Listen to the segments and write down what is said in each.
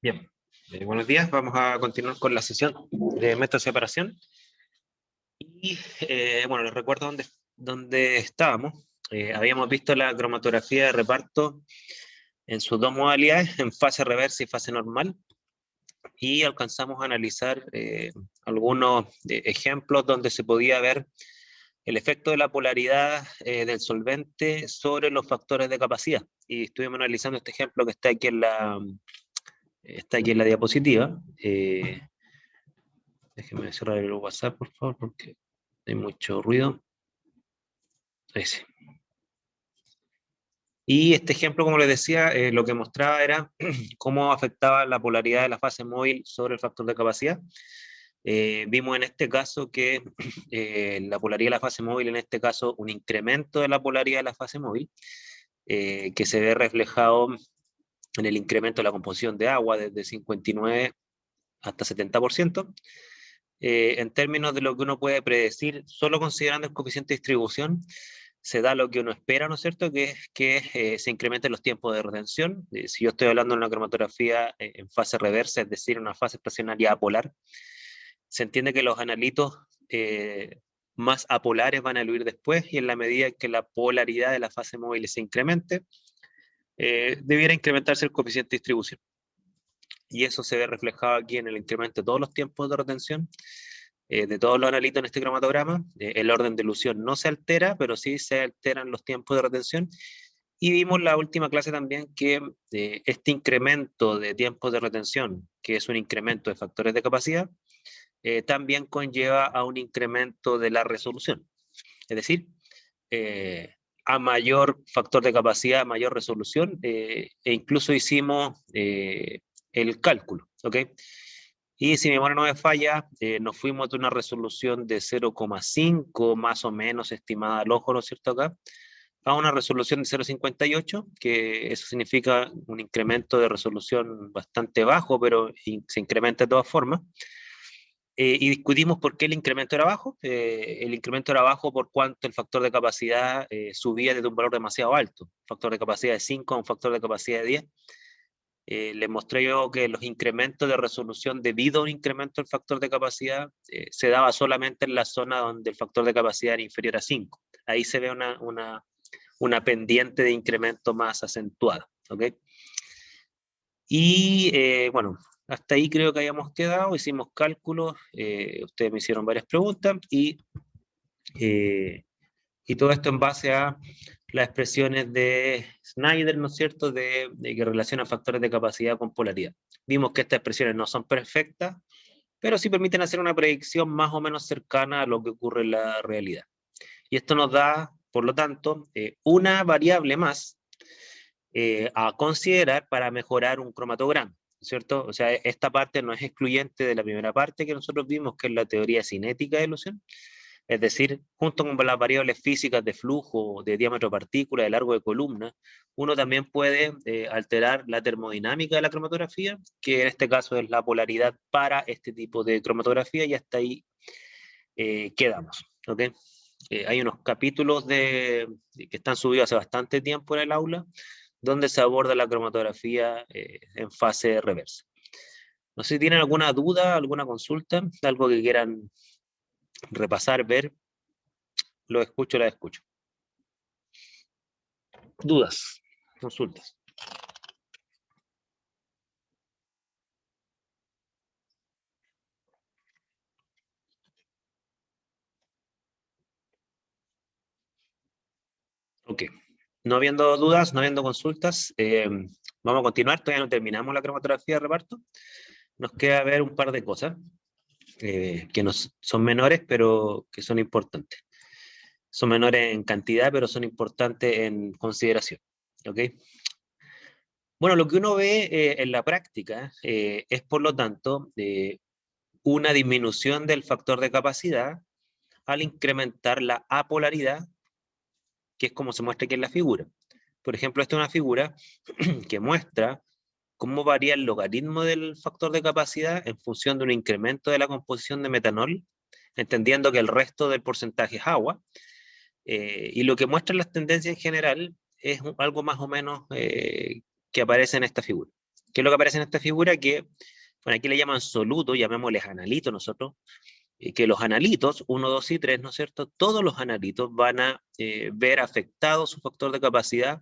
Bien, buenos días. Vamos a continuar con la sesión de método de separación. Y bueno, les recuerdo dónde estábamos. Habíamos visto la cromatografía de reparto en sus dos modalidades, en fase reversa y fase normal. Y alcanzamos a analizar algunos ejemplos donde se podía ver el efecto de la polaridad del solvente sobre los factores de capacidad. Y estuvimos analizando este ejemplo que está aquí en la diapositiva. Déjenme cerrar el WhatsApp, por favor, porque hay mucho ruido. Ese. Y este ejemplo, como les decía, lo que mostraba era cómo afectaba la polaridad de la fase móvil sobre el factor de capacidad. Vimos en este caso que la polaridad de la fase móvil, en este caso, un incremento de la polaridad de la fase móvil, que se ve reflejado en el incremento de la composición de agua desde 59 hasta 70%. En términos de lo que uno puede predecir, solo considerando el coeficiente de distribución, se da lo que uno espera, ¿no es cierto?, que es que se incrementen los tiempos de retención. Si yo estoy hablando de una cromatografía en fase reversa, es decir, una fase estacionaria apolar, se entiende que los analitos más apolares van a eluir después, y en la medida que la polaridad de la fase móvil se incremente, debiera incrementarse el coeficiente de distribución. Y eso se ve reflejado aquí en el incremento de todos los tiempos de retención, de todos los analitos en este cromatograma. El orden de elución no se altera, pero sí se alteran los tiempos de retención. Y vimos la última clase también que este incremento de tiempos de retención, que es un incremento de factores de capacidad, también conlleva a un incremento de la resolución. Es decir, a mayor factor de capacidad, mayor resolución, e incluso hicimos el cálculo, ¿ok? Y si mi memoria no me falla, nos fuimos de una resolución de 0,5 más o menos estimada al ojo, ¿no es cierto?, acá, a una resolución de 0,58, que eso significa un incremento de resolución bastante bajo, pero se incrementa de todas formas. Y discutimos por qué el incremento era bajo. El incremento era bajo por cuanto el factor de capacidad subía desde un valor demasiado alto, factor de capacidad de 5 a un factor de capacidad de 10. Les mostré yo que los incrementos de resolución debido a un incremento del factor de capacidad se daba solamente en la zona donde el factor de capacidad era inferior a 5. Ahí se ve una pendiente de incremento más acentuada, ¿ok? Y bueno, hasta ahí creo que habíamos quedado, hicimos cálculos, ustedes me hicieron varias preguntas y todo esto en base a las expresiones de Snyder, ¿no es cierto?, de que relaciona factores de capacidad con polaridad. Vimos que estas expresiones no son perfectas, pero sí permiten hacer una predicción más o menos cercana a lo que ocurre en la realidad. Y esto nos da, por lo tanto, una variable más a considerar para mejorar un cromatograma, ¿cierto? O sea, esta parte no es excluyente de la primera parte que nosotros vimos, que es la teoría cinética de ilusión. Es decir, junto con las variables físicas de flujo, de diámetro de partícula, de largo de columna, uno también puede alterar la termodinámica de la cromatografía, que en este caso es la polaridad para este tipo de cromatografía, y hasta ahí quedamos, ¿ok? Hay unos capítulos que están subidos hace bastante tiempo en el aula, donde se aborda la cromatografía en fase reversa. No sé si tienen alguna duda, alguna consulta, algo que quieran repasar, ver. Lo escucho, la escucho. Dudas, consultas. Ok. No habiendo dudas, no habiendo consultas, vamos a continuar. Todavía no terminamos la cromatografía de reparto. Nos queda ver un par de cosas que son menores, pero que son importantes. Son menores en cantidad, pero son importantes en consideración. ¿Ok? Bueno, lo que uno ve en la práctica es, por lo tanto, una disminución del factor de capacidad al incrementar la apolaridad, que es como se muestra aquí en la figura. Por ejemplo, esta es una figura que muestra cómo varía el logaritmo del factor de capacidad en función de un incremento de la composición de metanol, entendiendo que el resto del porcentaje es agua, y lo que muestran las tendencias en general es algo más o menos que aparece en esta figura. ¿Qué es lo que aparece en esta figura? Que, bueno, aquí le llaman solutos, llamémosles analitos nosotros, que los analitos, 1, 2 y 3, ¿no es cierto? Todos los analitos van a ver afectado su factor de capacidad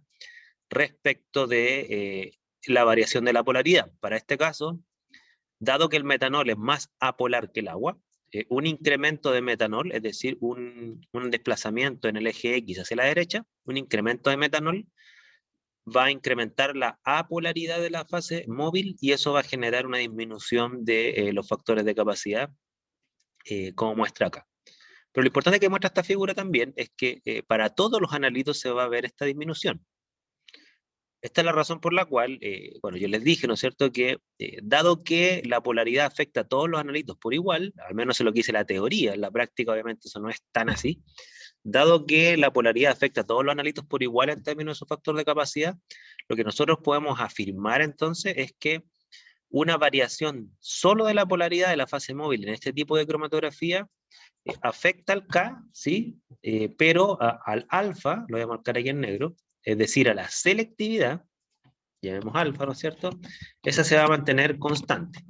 respecto de la variación de la polaridad. Para este caso, dado que el metanol es más apolar que el agua, un incremento de metanol, es decir, un desplazamiento en el eje X hacia la derecha, un incremento de metanol, va a incrementar la apolaridad de la fase móvil y eso va a generar una disminución de los factores de capacidad, como muestra acá. Pero lo importante que muestra esta figura también es que para todos los analitos se va a ver esta disminución. Esta es la razón por la cual, bueno, yo les dije, ¿no es cierto?, que dado que la polaridad afecta a todos los analitos por igual, al menos es lo que dice la teoría, en la práctica obviamente eso no es tan así, dado que la polaridad afecta a todos los analitos por igual en términos de su factor de capacidad, lo que nosotros podemos afirmar entonces es que una variación solo de la polaridad de la fase móvil en este tipo de cromatografía afecta al K, ¿sí? Pero al alfa, lo voy a marcar aquí en negro, es decir, a la selectividad, llamemos alfa, ¿no es cierto? Esa se va a mantener constante.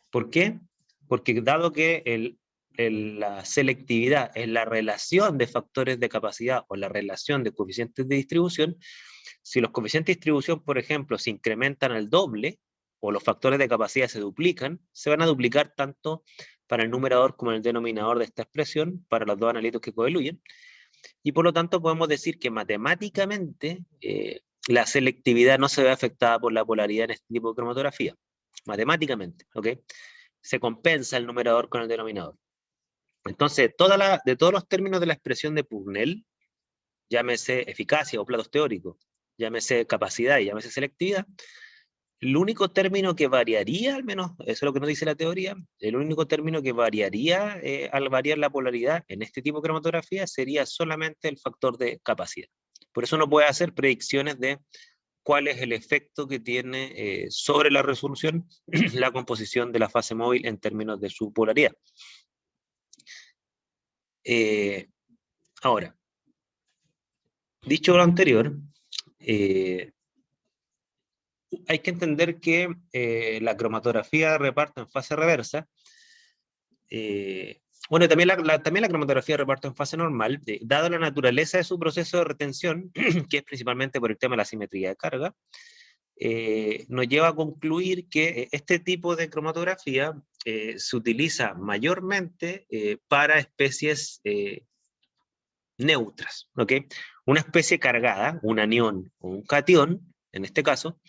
¿Por qué? Porque dado que la selectividad es la relación de factores de capacidad o la relación de coeficientes de distribución, si los coeficientes de distribución, por ejemplo, se incrementan al doble, o los factores de capacidad se duplican, se van a duplicar tanto para el numerador como en el denominador de esta expresión, para los dos analitos que coeluyen, y por lo tanto podemos decir que matemáticamente la selectividad no se ve afectada por la polaridad en este tipo de cromatografía, matemáticamente, ¿ok? Se compensa el numerador con el denominador. Entonces, de todos los términos de la expresión de Pugnel, llámese eficacia o platos teóricos, llámese capacidad y llámese selectividad, el único término que variaría, al menos eso es lo que nos dice la teoría, el único término que variaría al variar la polaridad en este tipo de cromatografía sería solamente el factor de capacidad. Por eso no puede hacer predicciones de cuál es el efecto que tiene sobre la resolución la composición de la fase móvil en términos de su polaridad. Ahora, dicho lo anterior, hay que entender que la cromatografía reparto en fase reversa, bueno, también la cromatografía reparto en fase normal, dada la naturaleza de su proceso de retención, que es principalmente por el tema de la simetría de carga, nos lleva a concluir que este tipo de cromatografía se utiliza mayormente para especies neutras, ¿ok? Una especie cargada, un anión o un catión, en este caso,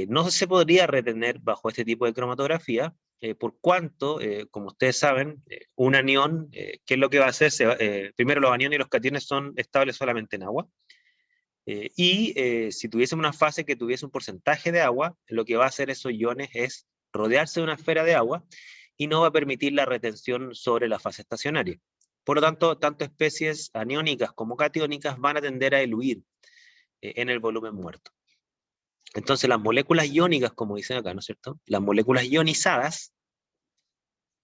no se podría retener bajo este tipo de cromatografía, por cuanto, como ustedes saben, un anión, ¿qué es lo que va a hacer? Primero, los aniones y los cationes son estables solamente en agua, si tuviésemos una fase que tuviese un porcentaje de agua, lo que va a hacer esos iones es rodearse de una esfera de agua y no va a permitir la retención sobre la fase estacionaria. Por lo tanto, tanto especies aniónicas como catiónicas van a tender a eluir en el volumen muerto. Entonces, las moléculas iónicas, como dicen acá, ¿no es cierto? Las moléculas ionizadas,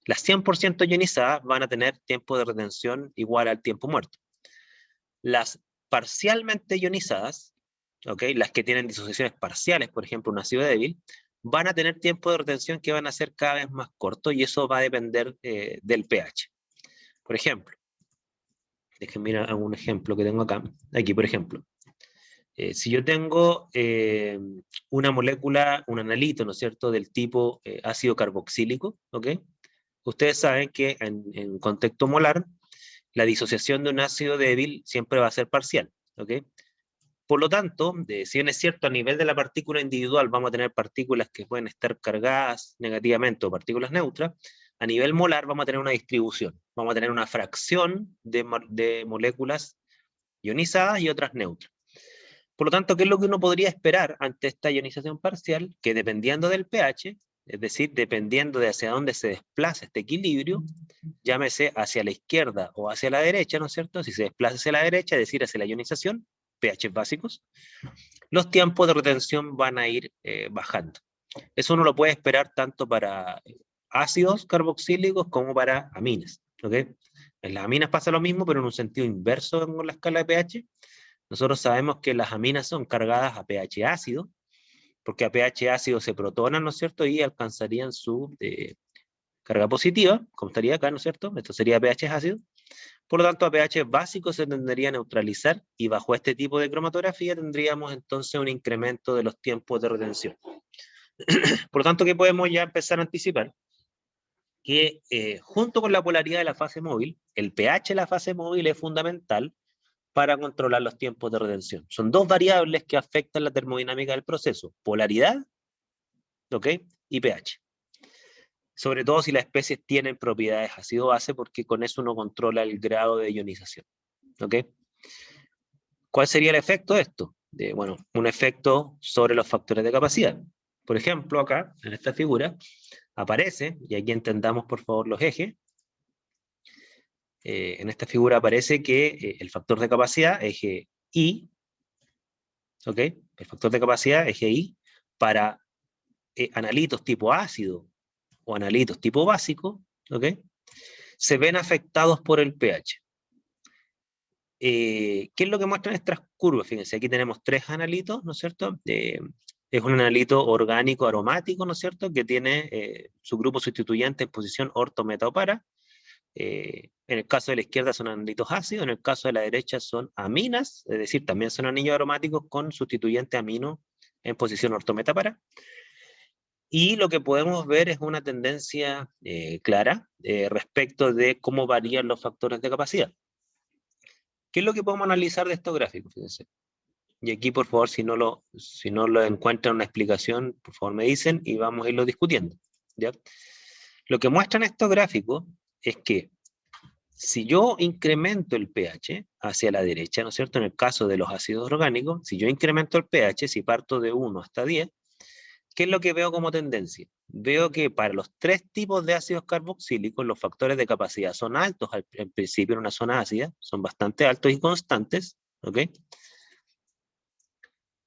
las 100% ionizadas, van a tener tiempo de retención igual al tiempo muerto. Las parcialmente ionizadas, ¿okay? Las que tienen disociaciones parciales, por ejemplo, un ácido débil, van a tener tiempo de retención que van a ser cada vez más cortos y eso va a depender del pH. Por ejemplo, déjenme mirar algún ejemplo que tengo acá. Aquí, por ejemplo. Si yo tengo una molécula, un analito, ¿no es cierto?, del tipo ácido carboxílico, ¿ok? Ustedes saben que en contexto molar, la disociación de un ácido débil siempre va a ser parcial, ¿ok? Por lo tanto, si bien es cierto, a nivel de la partícula individual vamos a tener partículas que pueden estar cargadas negativamente o partículas neutras, a nivel molar vamos a tener una distribución. Vamos a tener una fracción de moléculas ionizadas y otras neutras. Por lo tanto, ¿qué es lo que uno podría esperar ante esta ionización parcial? Que dependiendo del pH, es decir, dependiendo de hacia dónde se desplaza este equilibrio, llámese hacia la izquierda o hacia la derecha, ¿no es cierto? Si se desplaza hacia la derecha, es decir, hacia la ionización, pH básicos, los tiempos de retención van a ir bajando. Eso uno lo puede esperar tanto para ácidos carboxílicos como para aminas, ¿ok? En las aminas pasa lo mismo, pero en un sentido inverso con la escala de pH. Nosotros sabemos que las aminas son cargadas a pH ácido porque a pH ácido se protonan, ¿no es cierto? Y alcanzarían su carga positiva, como estaría acá, ¿no es cierto? Esto sería pH ácido. Por lo tanto, a pH básico se tendería a neutralizar, y bajo este tipo de cromatografía tendríamos entonces un incremento de los tiempos de retención. Por lo tanto, ¿qué podemos ya empezar a anticipar? Que junto con la polaridad de la fase móvil, el pH de la fase móvil es fundamental para controlar los tiempos de retención. Son dos variables que afectan la termodinámica del proceso: polaridad, ¿ok? Y pH. Sobre todo si las especies tienen propiedades ácido-base, porque con eso uno controla el grado de ionización, ¿ok? ¿Cuál sería el efecto de esto? Bueno, un efecto sobre los factores de capacidad. Por ejemplo, acá, en esta figura, aparece, y aquí entendamos por favor los ejes, en esta figura aparece que el factor de capacidad, eje I, ¿ok? El factor de capacidad, eje I, para analitos tipo ácido o analitos tipo básico, ¿ok? Se ven afectados por el pH. ¿Qué es lo que muestran estas curvas? Fíjense, aquí tenemos tres analitos, ¿no es cierto? Es un analito orgánico aromático, ¿no es cierto?, que tiene su grupo sustituyente en posición orto, meta o para. En el caso de la izquierda son analitos ácidos, en el caso de la derecha son aminas, es decir, también son anillos aromáticos con sustituyente amino en posición orto, meta, para. Y lo que podemos ver es una tendencia clara respecto de cómo varían los factores de capacidad. ¿Qué es lo que podemos analizar de estos gráficos? Fíjense. Y aquí, por favor, si no lo encuentran una explicación, por favor me dicen y vamos a irlo discutiendo, ¿ya? Lo que muestran estos gráficos es que si yo incremento el pH hacia la derecha, ¿no es cierto? En el caso de los ácidos orgánicos, si yo incremento el pH, si parto de 1 hasta 10, ¿qué es lo que veo como tendencia? Veo que para los tres tipos de ácidos carboxílicos, los factores de capacidad son altos al principio en una zona ácida, son bastante altos y constantes, ¿ok?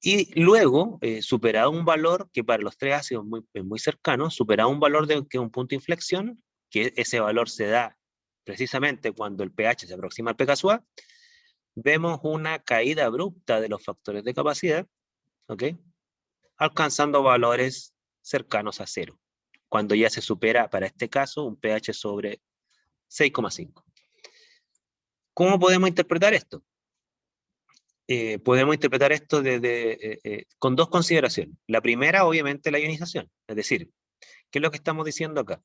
Y luego, superado un valor que para los tres ácidos muy cercanos, superado un valor que es un punto de inflexión, que ese valor se da precisamente cuando el pH se aproxima al pKa, vemos una caída abrupta de los factores de capacidad, ¿ok? Alcanzando valores cercanos a cero, cuando ya se supera, para este caso, un pH sobre 6,5. ¿Cómo podemos interpretar esto? Podemos interpretar esto con dos consideraciones. La primera, obviamente, la ionización. Es decir, ¿qué es lo que estamos diciendo acá?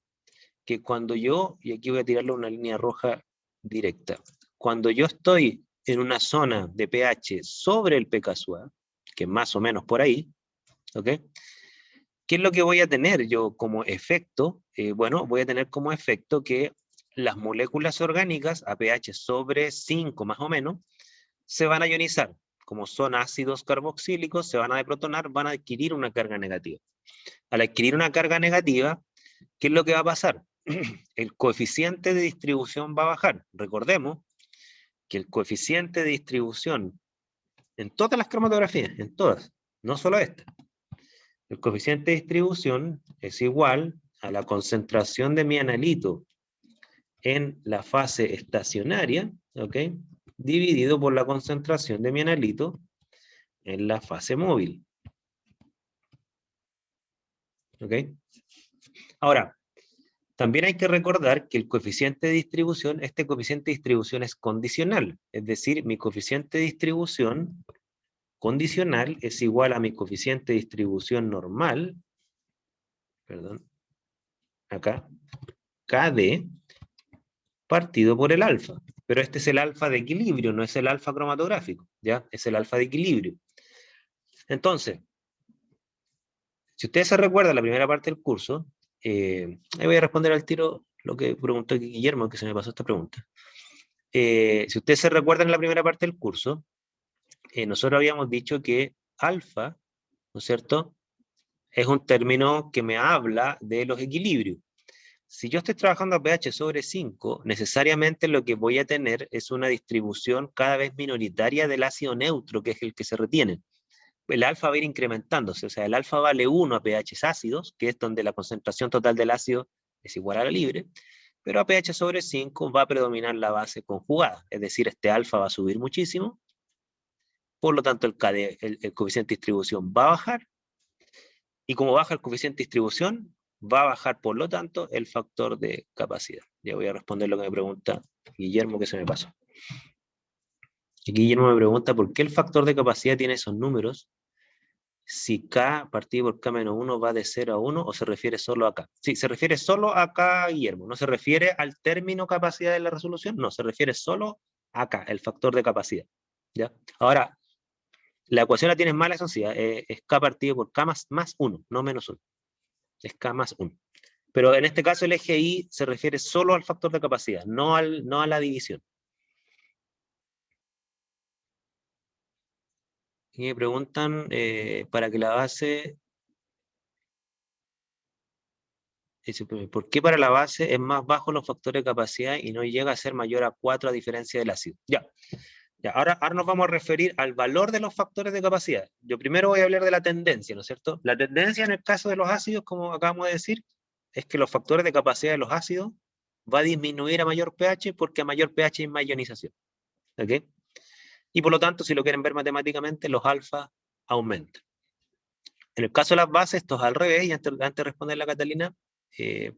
Que cuando yo, y aquí voy a tirarle una línea roja directa, cuando yo estoy en una zona de pH sobre el pKa, que es más o menos por ahí, ¿ok? ¿Qué es lo que voy a tener yo como efecto? Bueno, voy a tener como efecto que las moléculas orgánicas a pH sobre 5 más o menos se van a ionizar. Como son ácidos carboxílicos, se van a deprotonar, van a adquirir una carga negativa. Al adquirir una carga negativa, ¿qué es lo que va a pasar? El coeficiente de distribución va a bajar. Recordemos que el coeficiente de distribución en todas las cromatografías, en todas, no solo esta, el coeficiente de distribución es igual a la concentración de mi analito en la fase estacionaria, ¿ok?, dividido por la concentración de mi analito en la fase móvil. ¿Ok? Ahora, también hay que recordar que el coeficiente de distribución, este coeficiente de distribución es condicional, es decir, mi coeficiente de distribución condicional es igual a mi coeficiente de distribución normal, perdón, acá, KD, partido por el alfa. Pero este es el alfa de equilibrio, no es el alfa cromatográfico, ¿ya? Es el alfa de equilibrio. Entonces, si ustedes se recuerdan la primera parte del curso, ahí voy a responder al tiro lo que preguntó Guillermo, que se me pasó esta pregunta. Si ustedes se recuerdan la primera parte del curso, nosotros habíamos dicho que alfa, ¿no es cierto?, es un término que me habla de los equilibrios. Si yo estoy trabajando a pH sobre 5, necesariamente lo que voy a tener es una distribución cada vez minoritaria del ácido neutro, que es el que se retiene. El alfa va a ir incrementándose, o sea, el alfa vale 1 a pH ácidos, que es donde la concentración total del ácido es igual a la libre, pero a pH sobre 5 va a predominar la base conjugada, es decir, este alfa va a subir muchísimo, por lo tanto el coeficiente de distribución va a bajar, y como baja el coeficiente de distribución, va a bajar, por lo tanto, el factor de capacidad. Ya voy a responder lo que me pregunta Guillermo, que se me pasó. Y Guillermo me pregunta por qué el factor de capacidad tiene esos números si K partido por K menos 1 va de 0 a 1 o se refiere solo a K. Sí, se refiere solo a K, Guillermo. No se refiere al término capacidad de la resolución, no, se refiere solo a K, el factor de capacidad. ¿Ya? Ahora, la ecuación la tienes mal asociada, es K partido por K más 1, no menos 1. Es K más 1. Pero en este caso el eje Y se refiere solo al factor de capacidad, no a la división. Y me preguntan para que la base, ¿por qué para la base es más bajo los factores de capacidad y no llega a ser mayor a 4 a diferencia del ácido? Ya. Ahora nos vamos a referir al valor de los factores de capacidad. Yo primero voy a hablar de la tendencia, ¿no es cierto? La tendencia en el caso de los ácidos, como acabamos de decir, es que los factores de capacidad de los ácidos va a disminuir a mayor pH porque a mayor pH hay más ionización. ¿Ok? Y por lo tanto, si lo quieren ver matemáticamente, los alfa aumentan. En el caso de las bases, esto es al revés, y antes de responder la Catalina,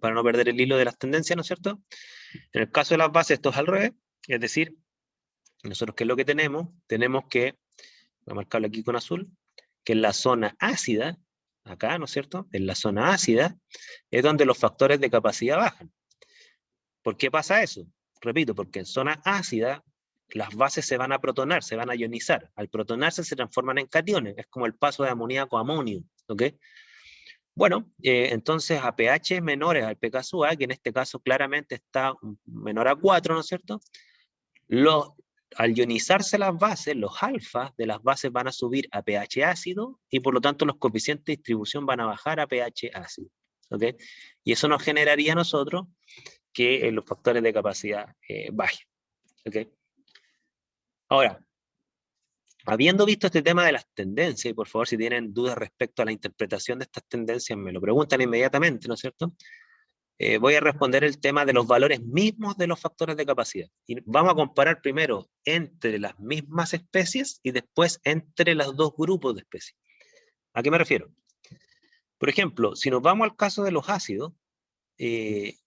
para no perder el hilo de las tendencias, ¿no es cierto? En el caso de las bases, esto es al revés, es decir, nosotros, ¿qué es lo que tenemos? Tenemos que, voy a marcarlo aquí con azul, que en la zona ácida, acá, ¿no es cierto? En la zona ácida es donde los factores de capacidad bajan. ¿Por qué pasa eso? Repito, porque en zona ácida las bases se van a protonar, se van a ionizar. Al protonarse se transforman en cationes, es como el paso de amoníaco a amonio, ¿ok? Bueno, entonces a pH menores al pK sub A, que en este caso claramente está menor a 4, ¿no es cierto? Al ionizarse las bases, los alfas de las bases van a subir a pH ácido y por lo tanto los coeficientes de distribución van a bajar a pH ácido. ¿Ok? Y eso nos generaría a nosotros que los factores de capacidad bajen. ¿Ok? Ahora, habiendo visto este tema de las tendencias, y por favor si tienen dudas respecto a la interpretación de estas tendencias me lo preguntan inmediatamente, ¿no es cierto? Voy a responder el tema de los valores mismos de los factores de capacidad. Y vamos a comparar primero entre las mismas especies y después entre los dos grupos de especies. ¿A qué me refiero? Por ejemplo, si nos vamos al caso de los ácidos, ¿qué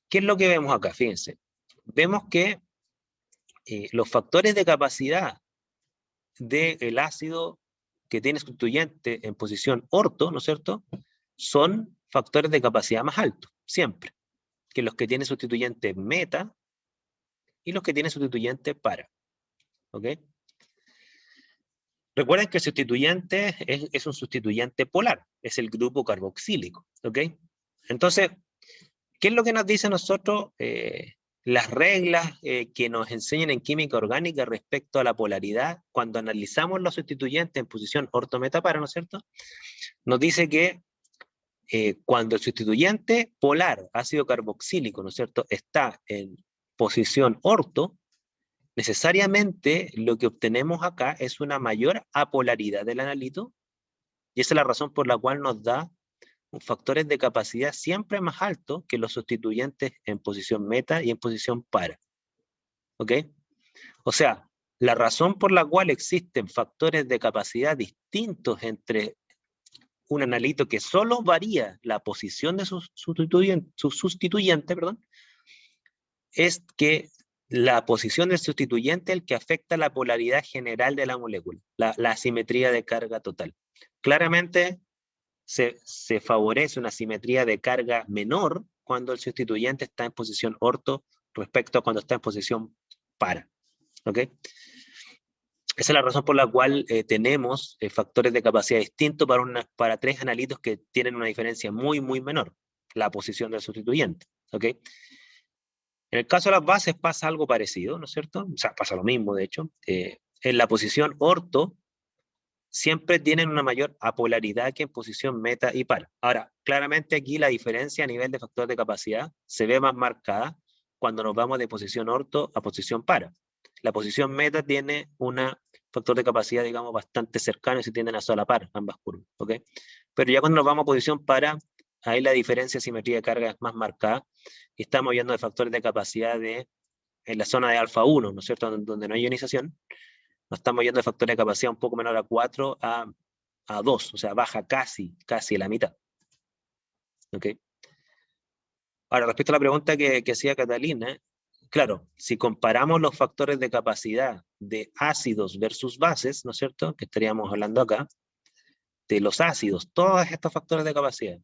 es lo que vemos acá? Fíjense, vemos que los factores de capacidad del ácido que tiene sustituyente en posición orto, ¿no es cierto?, son factores de capacidad más altos, siempre, que los que tienen sustituyente meta y los que tienen sustituyente para. ¿Ok? Recuerden que el sustituyente es un sustituyente polar, es el grupo carboxílico. ¿Ok? Entonces, ¿qué es lo que nos dice a nosotros las reglas que nos enseñan en química orgánica respecto a la polaridad cuando analizamos los sustituyentes en posición orto-meta-para, ¿no es cierto? Nos dice que cuando el sustituyente polar ácido carboxílico, ¿no es cierto?, está en posición orto, necesariamente lo que obtenemos acá es una mayor apolaridad del analito, y esa es la razón por la cual nos da factores de capacidad siempre más altos que los sustituyentes en posición meta y en posición para. ¿Ok? O sea, la razón por la cual existen factores de capacidad distintos entre un analito que solo varía la posición de su sustituyente, es que la posición del sustituyente es el que afecta la polaridad general de la molécula, la asimetría de carga total. Claramente se favorece una asimetría de carga menor cuando el sustituyente está en posición orto respecto a cuando está en posición para. ¿Ok? Esa es la razón por la cual tenemos factores de capacidad distintos para tres analitos que tienen una diferencia muy, muy menor, la posición del sustituyente. ¿Ok? En el caso de las bases pasa algo parecido, ¿no es cierto? O sea, pasa lo mismo, de hecho. En la posición orto siempre tienen una mayor apolaridad que en posición meta y para. Ahora, claramente aquí la diferencia a nivel de factor de capacidad se ve más marcada cuando nos vamos de posición orto a posición para. La posición meta tiene un factor de capacidad, digamos, bastante cercano y se tienden a solapar ambas curvas, ¿ok? Pero ya cuando nos vamos a posición para, ahí la diferencia de simetría de carga es más marcada y estamos viendo de factores de capacidad en la zona de alfa 1, ¿no es cierto?, donde no hay ionización. Nos estamos yendo de factores de capacidad un poco menor a 4 a a 2, o sea, baja casi a la mitad. ¿Ok? Ahora, respecto a la pregunta que hacía Catalina, claro, si comparamos los factores de capacidad de ácidos versus bases, ¿no es cierto?, que estaríamos hablando acá, de los ácidos, todos estos factores de capacidad,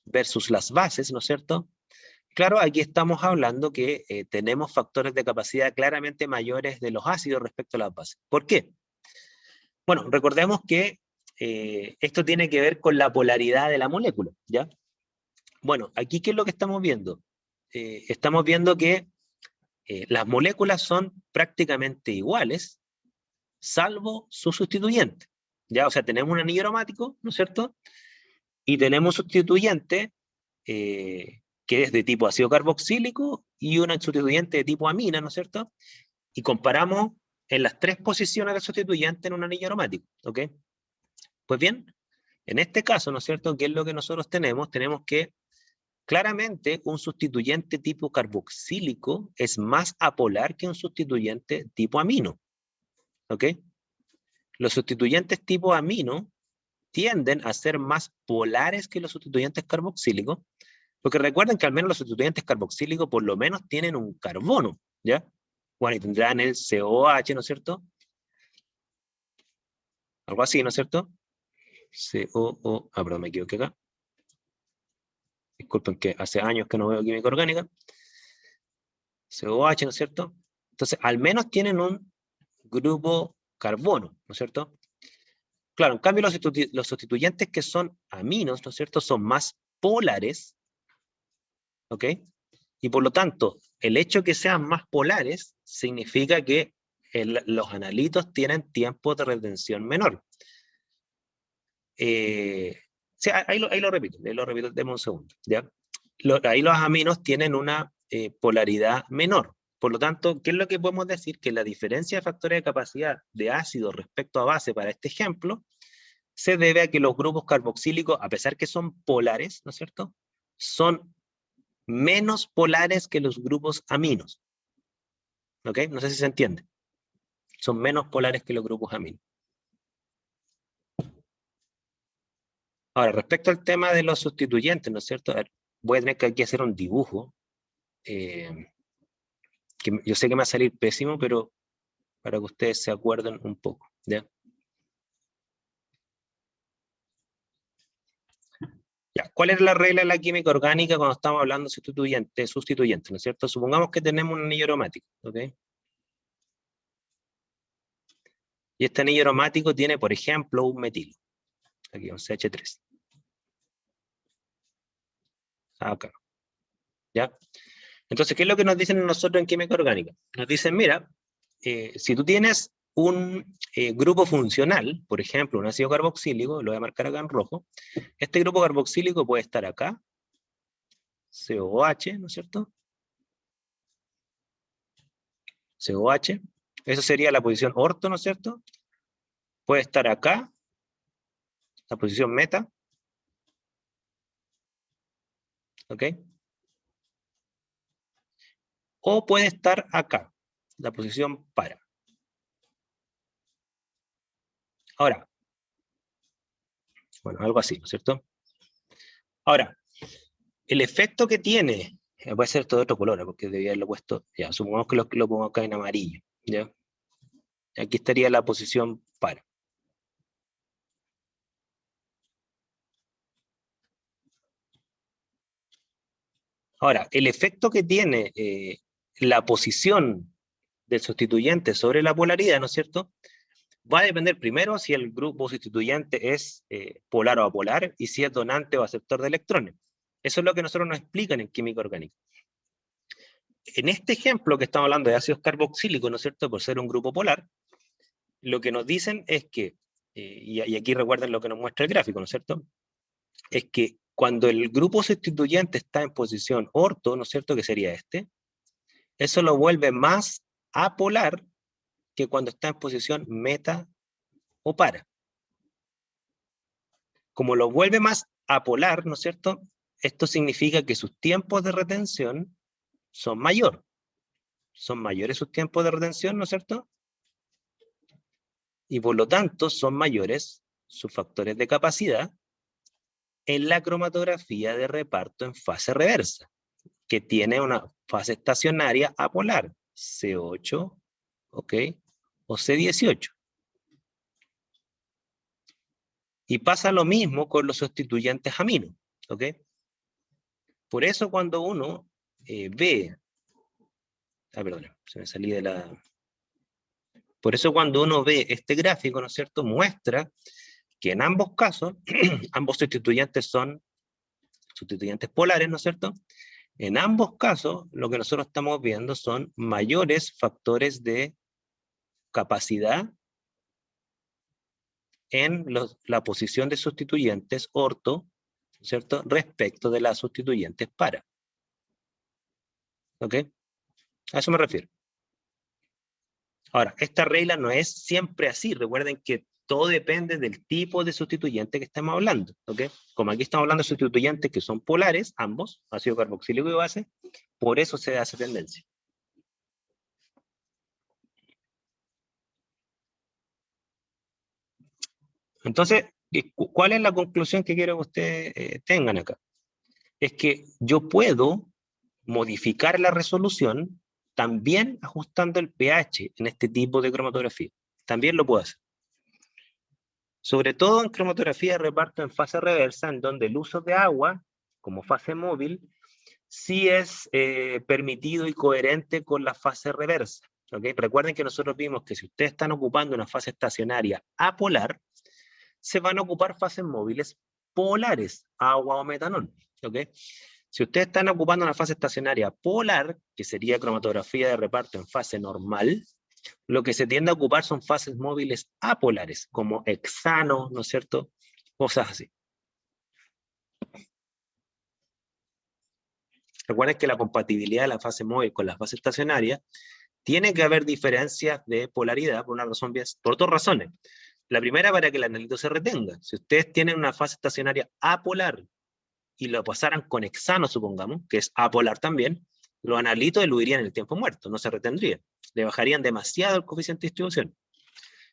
versus las bases, ¿no es cierto? Claro, aquí estamos hablando que tenemos factores de capacidad claramente mayores de los ácidos respecto a las bases. ¿Por qué? Bueno, recordemos que esto tiene que ver con la polaridad de la molécula, ¿ya? Bueno, aquí, ¿qué es lo que estamos viendo? Estamos viendo que las moléculas son prácticamente iguales, salvo su sustituyente, ¿ya? O sea, tenemos un anillo aromático, ¿no es cierto? Y tenemos un sustituyente que es de tipo ácido carboxílico y un sustituyente de tipo amina, ¿no es cierto? Y comparamos en las 3 posiciones del sustituyente en un anillo aromático, ¿ok? Pues bien, en este caso, ¿no es cierto?, ¿qué es lo que nosotros tenemos? Tenemos que claramente un sustituyente tipo carboxílico es más apolar que un sustituyente tipo amino, ¿ok? Los sustituyentes tipo amino tienden a ser más polares que los sustituyentes carboxílicos, porque recuerden que al menos los sustituyentes carboxílicos por lo menos tienen un carbono, ¿ya? Bueno, y tendrán el COH, ¿no es cierto? Algo así, ¿no es cierto? Perdón, me equivoqué acá. Disculpen que hace años que no veo química orgánica. COH, ¿no es cierto? Entonces, al menos tienen un grupo carbono, ¿no es cierto? Claro, en cambio los sustituyentes que son aminos, ¿no es cierto?, son más polares, ¿ok? Y por lo tanto, el hecho que sean más polares significa que los analitos tienen tiempo de retención menor. Sí, ahí lo repito, deme un segundo, ¿ya? Ahí los aminos tienen una polaridad menor. Por lo tanto, ¿qué es lo que podemos decir? Que la diferencia de factores de capacidad de ácido respecto a base para este ejemplo se debe a que los grupos carboxílicos, a pesar que son polares, ¿no es cierto?, son menos polares que los grupos aminos. ¿Ok? No sé si se entiende. Son menos polares que los grupos aminos. Ahora, respecto al tema de los sustituyentes, ¿no es cierto? Voy a tener que aquí hacer un dibujo. Que yo sé que me va a salir pésimo, pero para que ustedes se acuerden un poco, ¿ya? Ya, ¿cuál es la regla de la química orgánica cuando estamos hablando de sustituyentes, ¿no es cierto? Supongamos que tenemos un anillo aromático, ¿ok? Y este anillo aromático tiene, por ejemplo, un metilo. Aquí, un CH3. Acá. ¿Ya? Entonces, ¿qué es lo que nos dicen nosotros en química orgánica? Nos dicen, mira, si tú tienes un grupo funcional, por ejemplo, un ácido carboxílico, lo voy a marcar acá en rojo, este grupo carboxílico puede estar acá, COH, ¿no es cierto? COH, eso sería la posición orto, ¿no es cierto? Puede estar acá, la posición meta, ¿ok? O puede estar acá, la posición para. Ahora, bueno, algo así, ¿no es cierto? Ahora, el efecto que tiene, puede ser todo otro color, porque debía haberlo puesto, ya, supongamos que lo pongo acá en amarillo, ¿ya? Aquí estaría la posición para. Ahora, el efecto que tiene la posición del sustituyente sobre la polaridad, ¿no es cierto?, va a depender primero si el grupo sustituyente es polar o apolar y si es donante o aceptor de electrones. Eso es lo que nosotros nos explican en química orgánica. En este ejemplo que estamos hablando de ácidos carboxílicos, ¿no es cierto?, por ser un grupo polar, lo que nos dicen es que, y aquí recuerden lo que nos muestra el gráfico, ¿no es cierto?, es que cuando el grupo sustituyente está en posición orto, ¿no es cierto?, que sería este, eso lo vuelve más apolar que cuando está en posición meta o para. Como lo vuelve más apolar, ¿no es cierto?, esto significa que sus tiempos de retención son mayores. Son mayores sus tiempos de retención, ¿no es cierto? Y por lo tanto son mayores sus factores de capacidad en la cromatografía de reparto en fase reversa, que tiene una fase estacionaria apolar, C8, ¿ok? O C18. Y pasa lo mismo con los sustituyentes amino, ¿ok? Por eso cuando uno ve... perdón, se me salí de la... Por eso cuando uno ve este gráfico, ¿no es cierto?, muestra que en ambos casos, ambos sustituyentes son sustituyentes polares, ¿no es cierto? En ambos casos, lo que nosotros estamos viendo son mayores factores de capacidad en la posición de sustituyentes orto, ¿cierto?, respecto de las sustituyentes para. ¿Ok? A eso me refiero. Ahora, esta regla no es siempre así. Recuerden que todo depende del tipo de sustituyente que estamos hablando. ¿Ok? Como aquí estamos hablando de sustituyentes que son polares, ambos, ácido carboxílico y base, por eso se da esa tendencia. Entonces, ¿cuál es la conclusión que quiero que ustedes tengan acá? Es que yo puedo modificar la resolución también ajustando el pH en este tipo de cromatografía. También lo puedo hacer. Sobre todo en cromatografía de reparto en fase reversa, en donde el uso de agua como fase móvil sí es permitido y coherente con la fase reversa. ¿Okay? Recuerden que nosotros vimos que si ustedes están ocupando una fase estacionaria apolar, se van a ocupar fases móviles polares, agua o metanol. ¿Okay? Si ustedes están ocupando una fase estacionaria polar, que sería cromatografía de reparto en fase normal, lo que se tiende a ocupar son fases móviles apolares, como hexano, ¿no es cierto? Cosas así. Recuerden que la compatibilidad de la fase móvil con la fase estacionaria tiene que haber diferencias de polaridad por una razón por dos razones. La primera, para que el analito se retenga. Si ustedes tienen una fase estacionaria apolar y lo pasaran con hexano, supongamos, que es apolar también, los analitos eludirían el tiempo muerto, no se retendría. Le bajarían demasiado el coeficiente de distribución.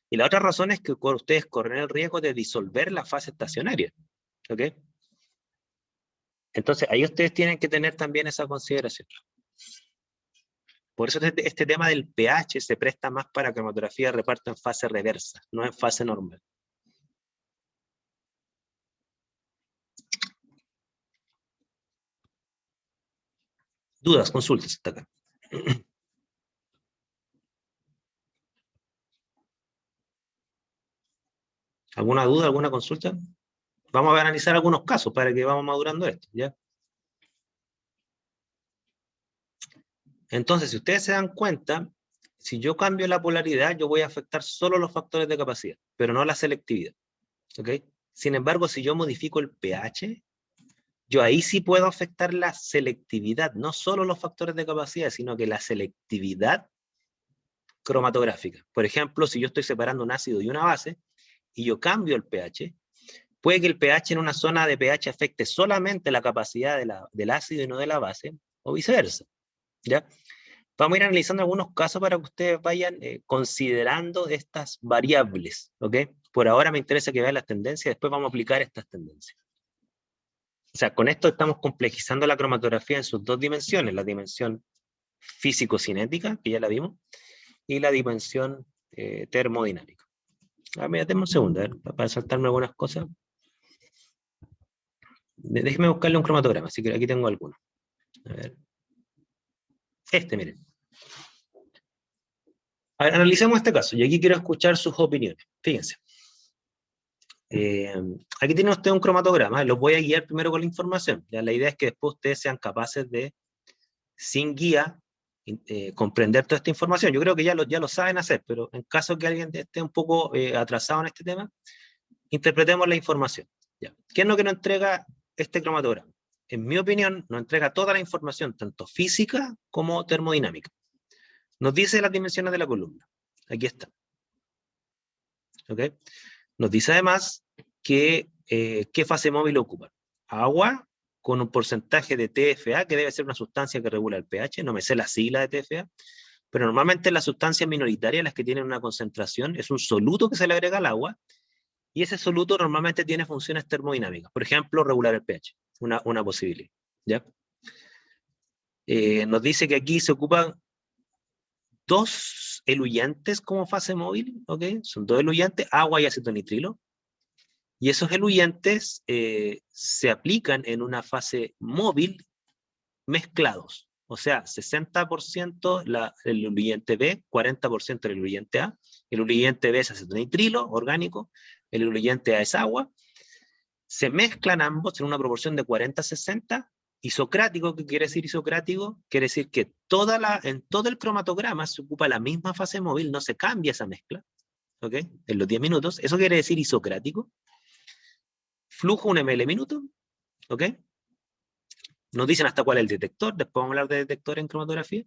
Y la otra razón es que ustedes corren el riesgo de disolver la fase estacionaria. ¿Ok? Entonces, ahí ustedes tienen que tener también esa consideración. Por eso este tema del pH se presta más para cromatografía de reparto en fase reversa, no en fase normal. Dudas, consultas hasta acá. ¿Alguna duda, alguna consulta? Vamos a analizar algunos casos para que vamos madurando esto, ¿ya? Entonces, si ustedes se dan cuenta, si yo cambio la polaridad, yo voy a afectar solo los factores de capacidad, pero no la selectividad. ¿Ok? Sin embargo, si yo modifico el pH, yo ahí sí puedo afectar la selectividad, no solo los factores de capacidad, sino que la selectividad cromatográfica. Por ejemplo, si yo estoy separando un ácido y una base, y yo cambio el pH, puede que el pH en una zona de pH afecte solamente la capacidad del ácido y no de la base, o viceversa. ¿Ya? Vamos a ir analizando algunos casos para que ustedes vayan considerando estas variables. ¿Ok? Por ahora me interesa que vean las tendencias, después vamos a aplicar estas tendencias. O sea, con esto estamos complejizando la cromatografía en sus dos dimensiones, la dimensión físico-cinética, que ya la vimos, y la dimensión termodinámica. Mira, denme un segundo, para saltarme algunas cosas. Déjeme buscarle un cromatograma, así que aquí tengo algunos. A ver. Miren. A ver, analicemos este caso, y aquí quiero escuchar sus opiniones. Fíjense. Aquí tiene usted un cromatograma, los voy a guiar primero con la información. ¿Ya? La idea es que después ustedes sean capaces de, sin guía, comprender toda esta información. Yo creo que ya lo saben hacer, pero en caso que alguien esté un poco atrasado en este tema, interpretemos la información. ¿Ya? ¿Qué es lo que nos entrega este cromatograma? En mi opinión, nos entrega toda la información, tanto física como termodinámica. Nos dice las dimensiones de la columna. Aquí está. ¿Ok? Nos dice además que qué fase móvil ocupa. Agua con un porcentaje de TFA, que debe ser una sustancia que regula el pH, no me sé la sigla de TFA, pero normalmente las sustancias minoritarias, las que tienen una concentración, es un soluto que se le agrega al agua, Y ese soluto normalmente tiene funciones termodinámicas. Por ejemplo, regular el pH, una posibilidad. ¿Ya? Nos dice que aquí se ocupan 2 eluyentes como fase móvil, ¿ok? Son 2 eluyentes, agua y acetonitrilo. Y esos eluyentes se aplican en una fase móvil mezclados. O sea, 60% el eluyente B, 40% el eluyente A. El eluyente B es acetonitrilo orgánico, el eluyente A es agua. Se mezclan ambos en una proporción de 40-60. Isocrático, ¿qué quiere decir isocrático? Quiere decir que en todo el cromatograma se ocupa la misma fase móvil, no se cambia esa mezcla, ¿ok? En los 10 minutos. Eso quiere decir isocrático. Flujo 1 ml minuto, ¿ok? Nos dicen hasta cuál es el detector, después vamos a hablar de detector en cromatografía.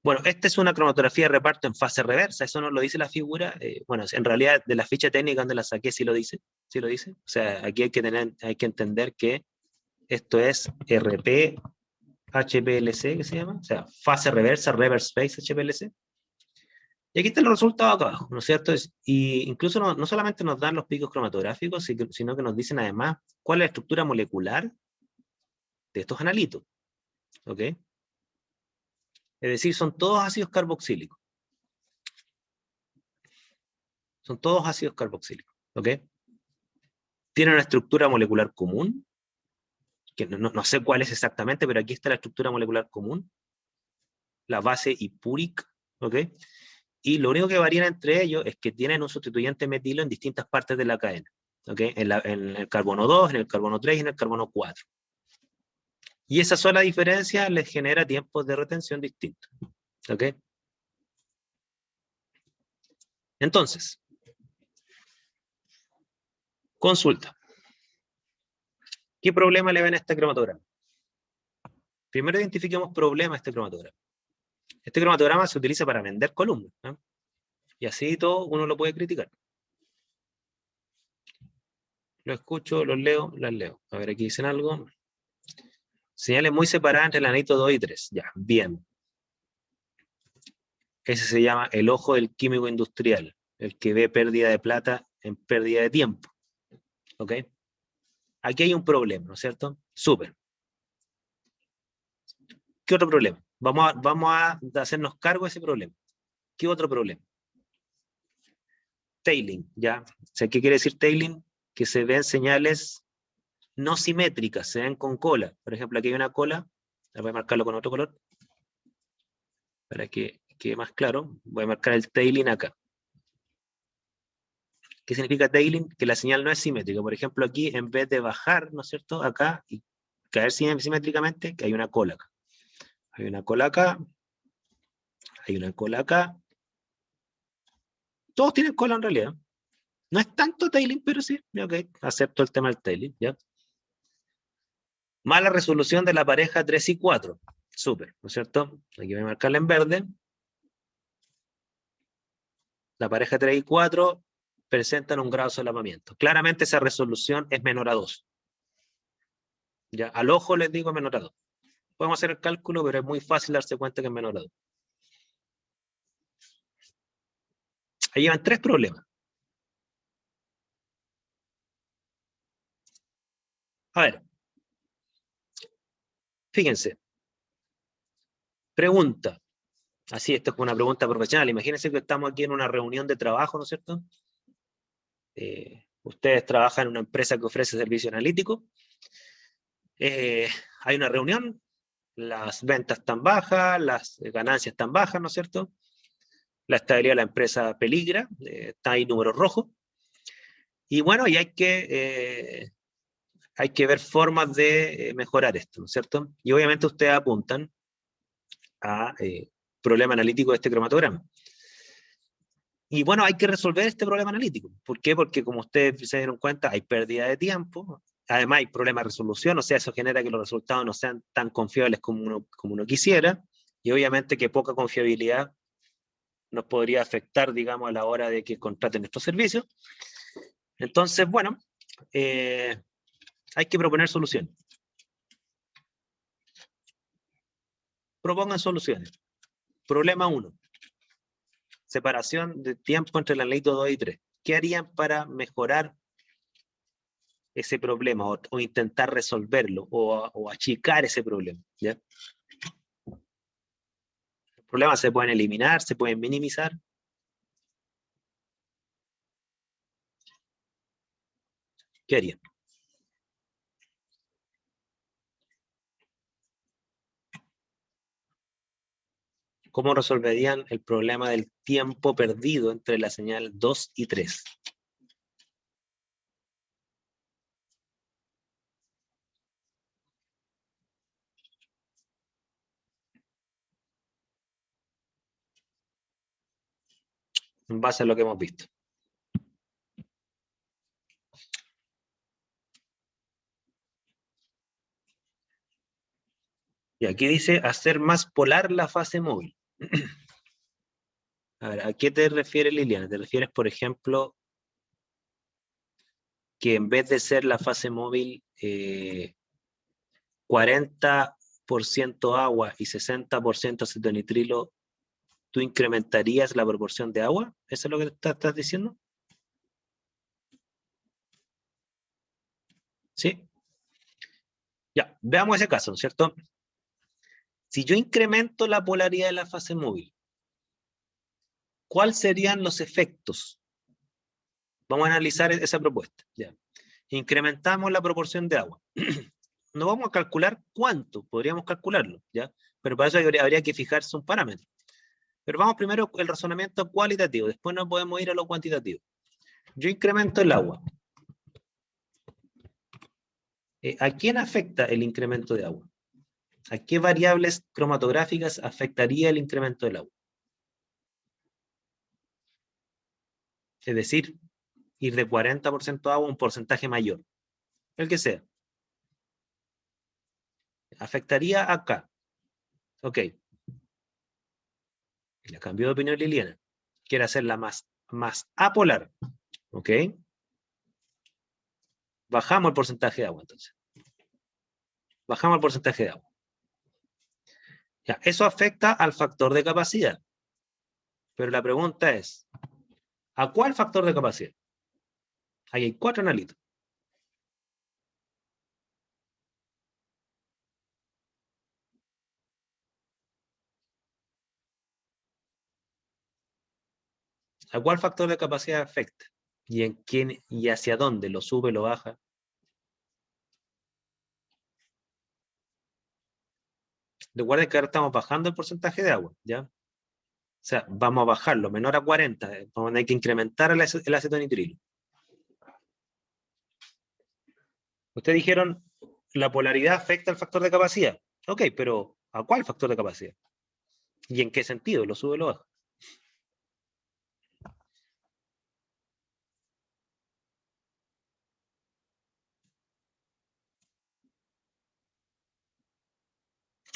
Bueno, esta es una cromatografía de reparto en fase reversa, eso no lo dice la figura. Bueno, en realidad de la ficha técnica donde la saqué sí lo dice. O sea, aquí hay que entender que esto es RP HPLC, que se llama, o sea, fase reversa, reverse phase HPLC. Y aquí están los resultados acá abajo, ¿no es cierto? Y incluso no solamente nos dan los picos cromatográficos, sino que nos dicen además cuál es la estructura molecular de estos analitos, ¿ok? Es decir, son todos ácidos carboxílicos. Son todos ácidos carboxílicos, ¿ok? Tienen una estructura molecular común, que no sé cuál es exactamente, pero aquí está la estructura molecular común, la base hipúrica, ¿ok? Y lo único que varía entre ellos es que tienen un sustituyente metilo en distintas partes de la cadena, ¿ok? En el carbono 2, en el carbono 3 y en el carbono 4. Y esa sola diferencia les genera tiempos de retención distintos, ¿ok? Entonces, consulta. ¿Qué problema le ven a este cromatograma? Primero identifiquemos problema a este cromatograma. Este cromatograma se utiliza para vender columnas, ¿no? Y así todo uno lo puede criticar. Lo escucho, los leo, las leo. A ver, aquí dicen algo. Señales muy separadas entre el anito 2 y 3. Ya, bien. Ese se llama el ojo del químico industrial, el que ve pérdida de plata en pérdida de tiempo. ¿Ok? Aquí hay un problema, ¿no es cierto? Súper. ¿Qué otro problema? Vamos a hacernos cargo de ese problema. ¿Qué otro problema? Tailing, ¿ya? O sea, ¿qué quiere decir tailing? Que se ven señales no simétricas, se ven con cola. Por ejemplo, aquí hay una cola, voy a marcarlo con otro color, para que quede más claro. Voy a marcar el tailing acá. ¿Qué significa tailing? Que la señal no es simétrica. Por ejemplo, aquí en vez de bajar, ¿no es cierto? Acá y caer simétricamente, que hay una cola acá. Hay una cola acá, hay una cola acá. Todos tienen cola en realidad. No es tanto tailing, pero sí, ok, acepto el tema del tailing, ¿ya? Mala resolución de la pareja 3 y 4. Súper, ¿no es cierto? Aquí voy a marcarla en verde. La pareja 3 y 4 presentan un grado de solapamiento. Claramente esa resolución es menor a 2. ¿Ya? Al ojo les digo menor a 2. Podemos hacer el cálculo, pero es muy fácil darse cuenta que es menor a 2. Ahí llevan 3 problemas. A ver, fíjense. Pregunta. Así, esto es una pregunta profesional. Imagínense que estamos aquí en una reunión de trabajo, ¿no es cierto? Ustedes trabajan en una empresa que ofrece servicio analítico. Hay una reunión, las ventas están bajas, las ganancias están bajas, ¿no es cierto? La estabilidad de la empresa peligra, está ahí números rojos. Y bueno, y hay que ver formas de mejorar esto, ¿no es cierto? Y obviamente ustedes apuntan a problema analítico de este cromatograma. Y bueno, hay que resolver este problema analítico. ¿Por qué? Porque como ustedes se dieron cuenta, hay pérdida de tiempo, además hay problema de resolución, o sea, eso genera que los resultados no sean tan confiables como uno quisiera, y obviamente que poca confiabilidad nos podría afectar, digamos, a la hora de que contraten nuestros servicios. Entonces, bueno, hay que proponer soluciones. Propongan soluciones. Problema 1. Separación de tiempo entre el anelito 2 y 3. ¿qué harían para mejorar ese problema o intentar resolverlo o achicar ese problema? ¿Ya? Los problemas se pueden eliminar, se pueden minimizar. ¿Qué harían? ¿Cómo resolverían el problema del tiempo perdido entre la señal 2 y 3? En base a lo que hemos visto. Y aquí dice hacer más polar la fase móvil. A ver, ¿a qué te refieres, Liliana? ¿Te refieres, por ejemplo, que en vez de ser la fase móvil 40% agua y 60% acetonitrilo, tú incrementarías la proporción de agua? ¿Eso es lo que estás diciendo? ¿Sí? Ya, veamos ese caso, ¿cierto? Si yo incremento la polaridad de la fase móvil, ¿cuáles serían los efectos? Vamos a analizar esa propuesta. Ya. Incrementamos la proporción de agua. No vamos a calcular cuánto, podríamos calcularlo, ¿ya? Pero para eso habría que fijarse un parámetro. Pero vamos primero el razonamiento cualitativo, después nos podemos ir a lo cuantitativo. Yo incremento el agua. ¿A quién afecta el incremento de agua? ¿A qué variables cromatográficas afectaría el incremento del agua? Es decir, ir de 40% agua a un porcentaje mayor, el que sea. Afectaría acá. Ok. Ya cambió de opinión Liliana. Quiere hacerla más apolar. Ok. Bajamos el porcentaje de agua entonces. Bajamos el porcentaje de agua. Ya, eso afecta al factor de capacidad. Pero la pregunta es, ¿a cuál factor de capacidad? Ahí hay 4 analitos. ¿A cuál factor de capacidad afecta? ¿Y en quién y hacia dónde? ¿Lo sube, lo baja? Recuerden que ahora estamos bajando el porcentaje de agua, ¿ya? O sea, vamos a bajarlo menor a 40, vamos a tener que incrementar el acetonitrilo. Ustedes dijeron, la polaridad afecta al factor de capacidad. Ok, pero ¿a cuál factor de capacidad? ¿Y en qué sentido? ¿Lo sube o lo baja?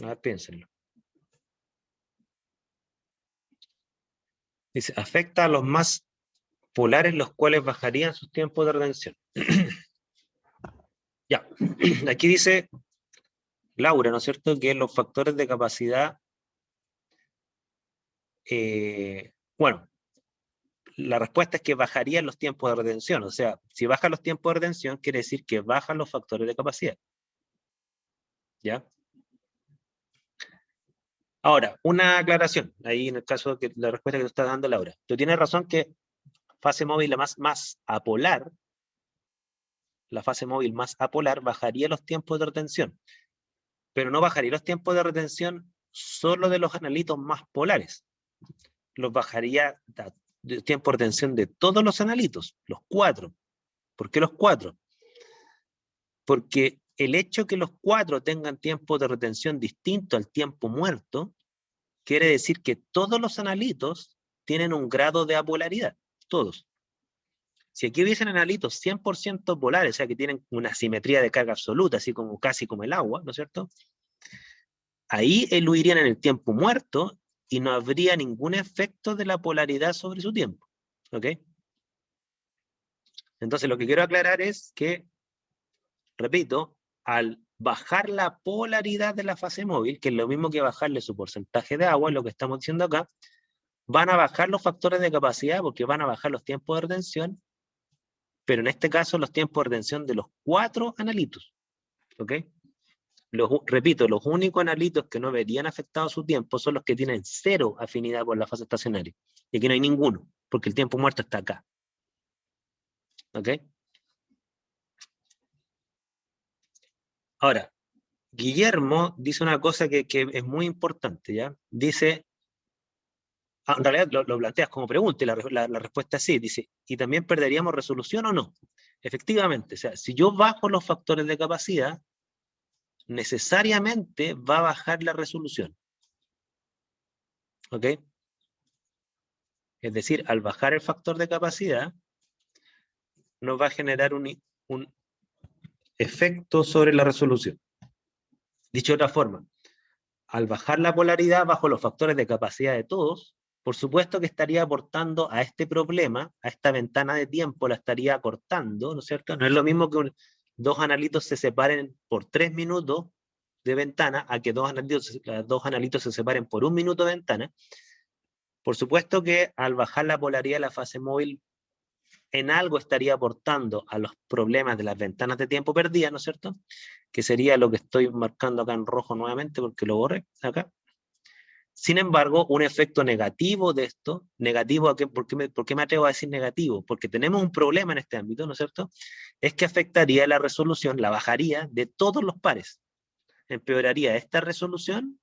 A ver, piénsenlo. Dice, afecta a los más polares, los cuales bajarían sus tiempos de retención. Ya, aquí dice Laura, ¿no es cierto?, que los factores de capacidad, bueno, la respuesta es que bajarían los tiempos de retención. O sea, si bajan los tiempos de retención, quiere decir que bajan los factores de capacidad. ¿Ya? Ahora, una aclaración, ahí en el caso de la respuesta que te está dando Laura. Tú tienes razón que fase móvil más apolar, la fase móvil más apolar bajaría los tiempos de retención, pero no bajaría los tiempos de retención solo de los analitos más polares. Los bajaría de tiempo de retención de todos los analitos, los 4. ¿Por qué los 4? Porque el hecho que los 4 tengan tiempo de retención distinto al tiempo muerto, quiere decir que todos los analitos tienen un grado de apolaridad, todos. Si aquí hubiesen analitos 100% polares, o sea que tienen una simetría de carga absoluta, así como casi como el agua, ¿no es cierto? Ahí eluirían en el tiempo muerto y no habría ningún efecto de la polaridad sobre su tiempo. ¿Ok? Entonces lo que quiero aclarar es que, repito, al bajar la polaridad de la fase móvil, que es lo mismo que bajarle su porcentaje de agua, es lo que estamos diciendo acá, van a bajar los factores de capacidad porque van a bajar los tiempos de retención, pero en este caso los tiempos de retención de los 4 analitos. ¿Ok? Repito, los únicos analitos que no verían afectado su tiempo son los que tienen 0 afinidad por la fase estacionaria. Y aquí no hay ninguno, porque el tiempo muerto está acá. ¿Ok? Ahora, Guillermo dice una cosa que es muy importante, ¿ya? Dice, en realidad lo planteas como pregunta y la respuesta es sí, dice, ¿y también perderíamos resolución o no? Efectivamente, o sea, si yo bajo los factores de capacidad, necesariamente va a bajar la resolución. ¿Ok? Es decir, al bajar el factor de capacidad, nos va a generar un efecto sobre la resolución. Dicho de otra forma, al bajar la polaridad bajo los factores de capacidad de todos, por supuesto que estaría aportando a este problema, a esta ventana de tiempo, la estaría acortando, ¿no es cierto? No es lo mismo que dos analitos se separen por 3 minutos de ventana, a que dos analitos se separen por 1 minuto de ventana. Por supuesto que al bajar la polaridad de la fase móvil, en algo estaría aportando a los problemas de las ventanas de tiempo perdidas, ¿no es cierto? Que sería lo que estoy marcando acá en rojo nuevamente, porque lo borré acá. Sin embargo, un efecto negativo de esto, negativo, ¿por qué me atrevo a decir negativo? Porque tenemos un problema en este ámbito, ¿no es cierto? Es que afectaría la resolución, la bajaría de todos los pares. Empeoraría esta resolución,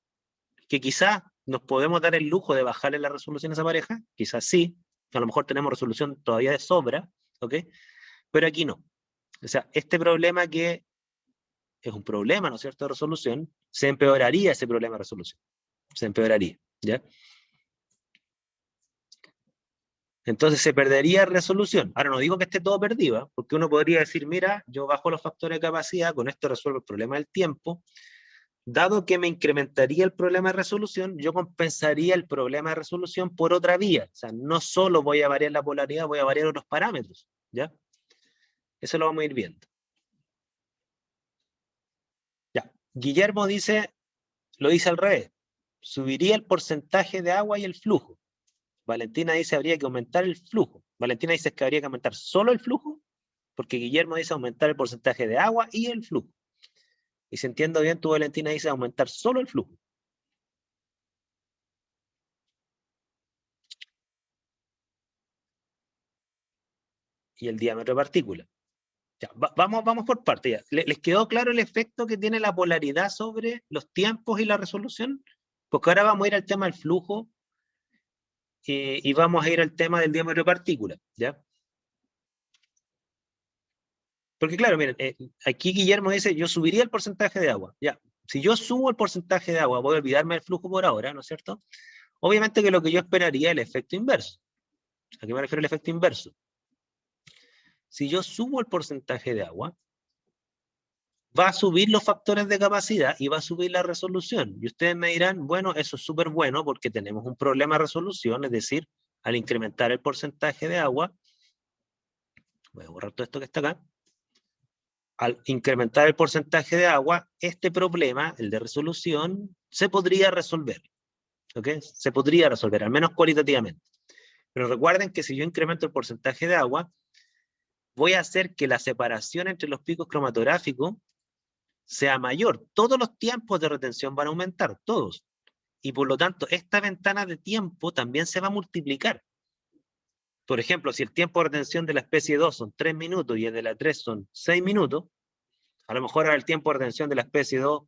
que quizás nos podemos dar el lujo de bajarle la resolución a esa pareja, quizás sí, a lo mejor tenemos resolución todavía de sobra, ¿ok? Pero aquí no. O sea, este problema que es un problema, ¿no es cierto?, de resolución, se empeoraría ese problema de resolución. Se empeoraría, ¿ya? Entonces se perdería resolución. Ahora no digo que esté todo perdido, porque uno podría decir, mira, yo bajo los factores de capacidad, con esto resuelvo el problema del tiempo, dado que me incrementaría el problema de resolución, yo compensaría el problema de resolución por otra vía. O sea, no solo voy a variar la polaridad, voy a variar otros parámetros, ¿ya? Eso lo vamos a ir viendo. Ya. Guillermo dice, lo dice al revés, subiría el porcentaje de agua y el flujo. Valentina dice habría que aumentar el flujo. Valentina dice que habría que aumentar solo el flujo, porque Guillermo dice aumentar el porcentaje de agua y el flujo. Y si entiendo bien, tú, Valentina, dice aumentar solo el flujo. Y el diámetro de partícula. Ya, vamos por partes. Ya. ¿Les quedó claro el efecto que tiene la polaridad sobre los tiempos y la resolución? Porque ahora vamos a ir al tema del flujo y vamos a ir al tema del diámetro de partícula, ¿ya? Porque claro, miren, aquí Guillermo dice, yo subiría el porcentaje de agua. Ya, si yo subo el porcentaje de agua, voy a olvidarme del flujo por ahora, ¿no es cierto? Obviamente que lo que yo esperaría es el efecto inverso. ¿A qué me refiero el efecto inverso? Si yo subo el porcentaje de agua, va a subir los factores de capacidad y va a subir la resolución. Y ustedes me dirán, bueno, eso es súper bueno porque tenemos un problema de resolución, es decir, al incrementar el porcentaje de agua, voy a borrar todo esto que está acá, al incrementar el porcentaje de agua, este problema, el de resolución, se podría resolver. ¿Ok? Se podría resolver, al menos cualitativamente. Pero recuerden que si yo incremento el porcentaje de agua, voy a hacer que la separación entre los picos cromatográficos sea mayor. Todos los tiempos de retención van a aumentar, todos. Y por lo tanto, esta ventana de tiempo también se va a multiplicar. Por ejemplo, si el tiempo de retención de la especie 2 son 3 minutos y el de la 3 son 6 minutos, a lo mejor ahora el tiempo de retención de la especie 2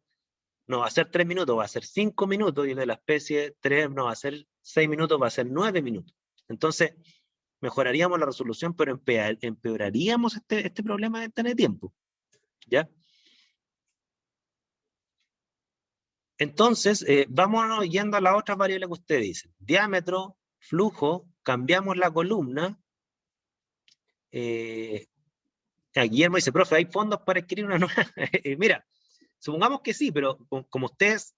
no va a ser 3 minutos, va a ser 5 minutos, y el de la especie 3 no va a ser 6 minutos, va a ser 9 minutos. Entonces, mejoraríamos la resolución, pero empeoraríamos este problema de ventana de tiempo. ¿Ya? Entonces, vámonos yendo a la otra variable que usted dice. Diámetro, flujo, cambiamos la columna. Guillermo dice, profe, ¿hay fondos para adquirir una nueva? Mira, supongamos que sí, pero como ustedes,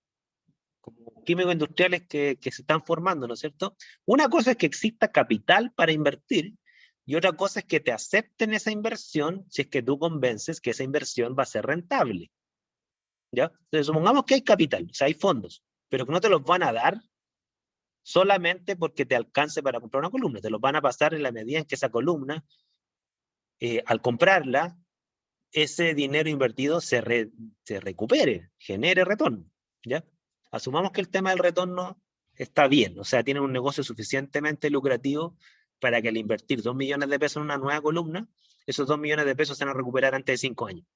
como químicos industriales que se están formando, ¿no es cierto? Una cosa es que exista capital para invertir y otra cosa es que te acepten esa inversión si es que tú convences que esa inversión va a ser rentable. ¿Ya? Entonces, supongamos que hay capital, o sea, hay fondos, pero que no te los van a dar solamente porque te alcance para comprar una columna. Te los van a pasar en la medida en que esa columna, al comprarla, ese dinero invertido se recupere, genere retorno, ¿ya? Asumamos que el tema del retorno está bien, o sea, tienen un negocio suficientemente lucrativo para que al invertir 2 millones de pesos en una nueva columna, esos 2 millones de pesos se van a recuperar antes de 5 años,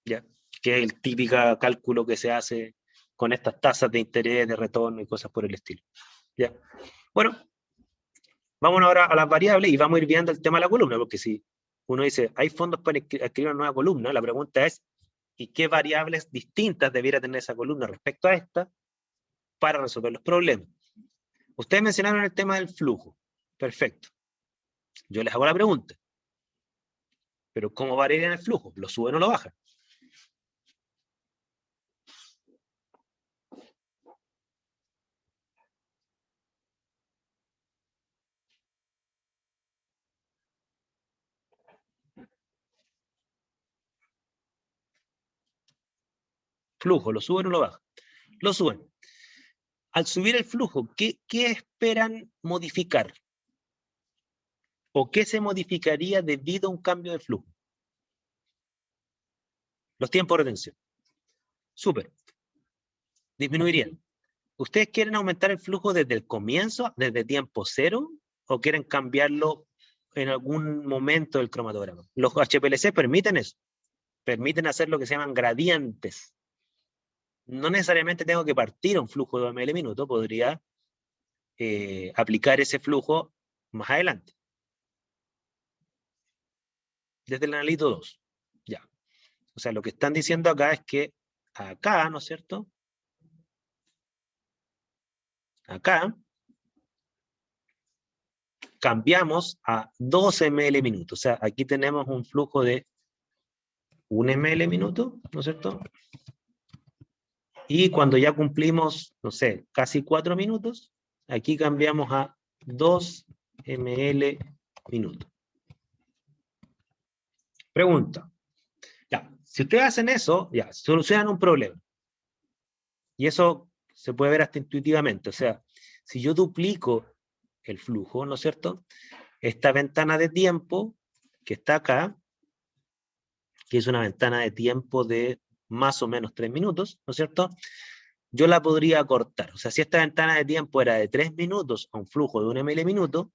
¿ya? Que es el típico cálculo que se hace con estas tasas de interés, de retorno y cosas por el estilo, ¿ya? Bueno, vamos ahora a las variables y vamos a ir viendo el tema de la columna, porque si uno dice, hay fondos para escribir una nueva columna, la pregunta es, ¿y qué variables distintas debiera tener esa columna respecto a esta para resolver los problemas? Ustedes mencionaron el tema del flujo. Perfecto. Yo les hago la pregunta. ¿Pero cómo variarían el flujo? ¿Lo suben o lo bajan? Flujo, ¿lo suben o lo bajan? Lo suben. Al subir el flujo, ¿qué esperan modificar? ¿O qué se modificaría debido a un cambio de flujo? Los tiempos de retención. Súper. Disminuirían. ¿Ustedes quieren aumentar el flujo desde el comienzo, desde tiempo cero, o quieren cambiarlo en algún momento del cromatograma? Los HPLC permiten eso. Permiten hacer lo que se llaman gradientes. No necesariamente tengo que partir a un flujo de 2 ml minuto, podría aplicar ese flujo más adelante. Desde el analito 2. Ya. O sea, lo que están diciendo acá es que acá, ¿no es cierto? Acá cambiamos a 2 ml minuto. O sea, aquí tenemos un flujo de 1 ml minuto, ¿no es cierto? Y cuando ya cumplimos, no sé, casi 4 minutos, aquí cambiamos a 2 ml minuto. Pregunta. Ya, si ustedes hacen eso, ya, solucionan un problema. Y eso se puede ver hasta intuitivamente. O sea, si yo duplico el flujo, ¿no es cierto? Esta ventana de tiempo que está acá, que es una ventana de tiempo de más o menos 3 minutos, ¿no es cierto? Yo la podría acortar. O sea, si esta ventana de tiempo era de 3 minutos a un flujo de 1 ml minuto,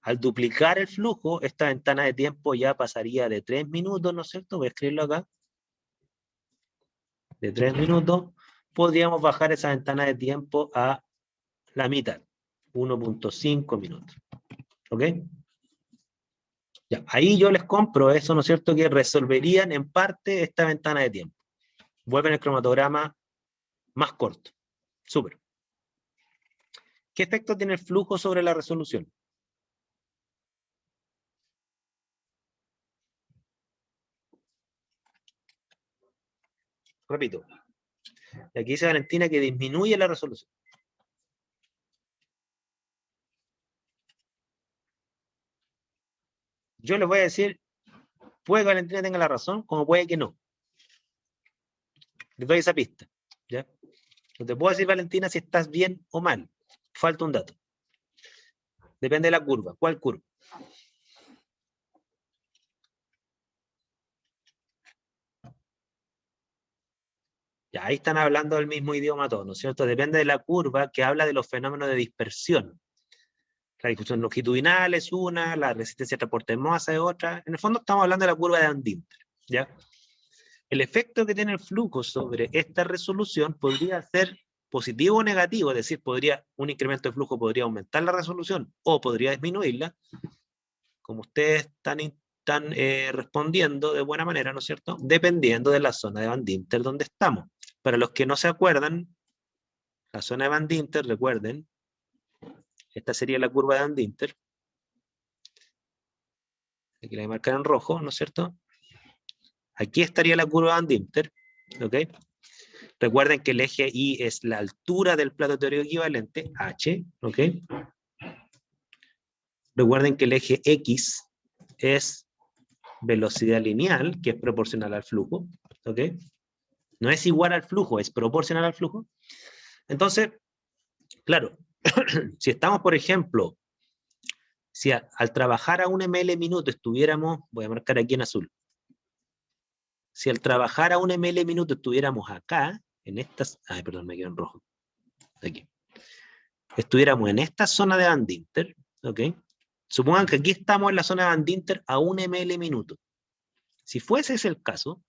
al duplicar el flujo, esta ventana de tiempo ya pasaría de 3 minutos, ¿no es cierto? Voy a escribirlo acá. De 3 minutos, podríamos bajar esa ventana de tiempo a la mitad, 1.5 minutos. ¿Ok? Ya, ahí yo les compro eso, ¿no es cierto? Que resolverían en parte esta ventana de tiempo. Vuelven el cromatograma más corto. Súper. ¿Qué efecto tiene el flujo sobre la resolución? Repito. Aquí dice Valentina que disminuye la resolución. Yo les voy a decir, puede que Valentina tenga la razón, como puede que no. Les doy esa pista. ¿Ya? No te puedo decir, Valentina, si estás bien o mal. Falta un dato. Depende de la curva. ¿Cuál curva? Ya, ahí están hablando del mismo idioma todos, ¿no es cierto? Depende de la curva que habla de los fenómenos de dispersión. La dispersión longitudinal es una, la resistencia de transporte de masa es otra. En el fondo estamos hablando de la curva de Van Dinter, ¿ya? El efecto que tiene el flujo sobre esta resolución podría ser positivo o negativo, es decir, un incremento de flujo podría aumentar la resolución o podría disminuirla, como ustedes están respondiendo de buena manera, ¿no es cierto? Dependiendo de la zona de Van Dinter donde estamos. Para los que no se acuerdan, la zona de Van Dinter, recuerden, esta sería la curva de Van Dinter. Aquí la voy a marcar en rojo, ¿no es cierto? Aquí estaría la curva de Van Dinter, ¿ok? Recuerden que el eje Y es la altura del plato teórico equivalente, H, ¿ok? Recuerden que el eje X es velocidad lineal, que es proporcional al flujo, ¿ok? No es igual al flujo, es proporcional al flujo. Entonces, claro, Si estamos, por ejemplo, si al trabajar a 1 ml minuto estuviéramos, voy a marcar aquí en azul, si al trabajar a 1 ml minuto estuviéramos acá, en estas, ay, perdón, me quedo en rojo, aquí, estuviéramos en esta zona de Van Dinter, ¿ok? Supongan que aquí estamos en la zona de Van Dinter a 1 ml minuto. Si fuese ese el caso,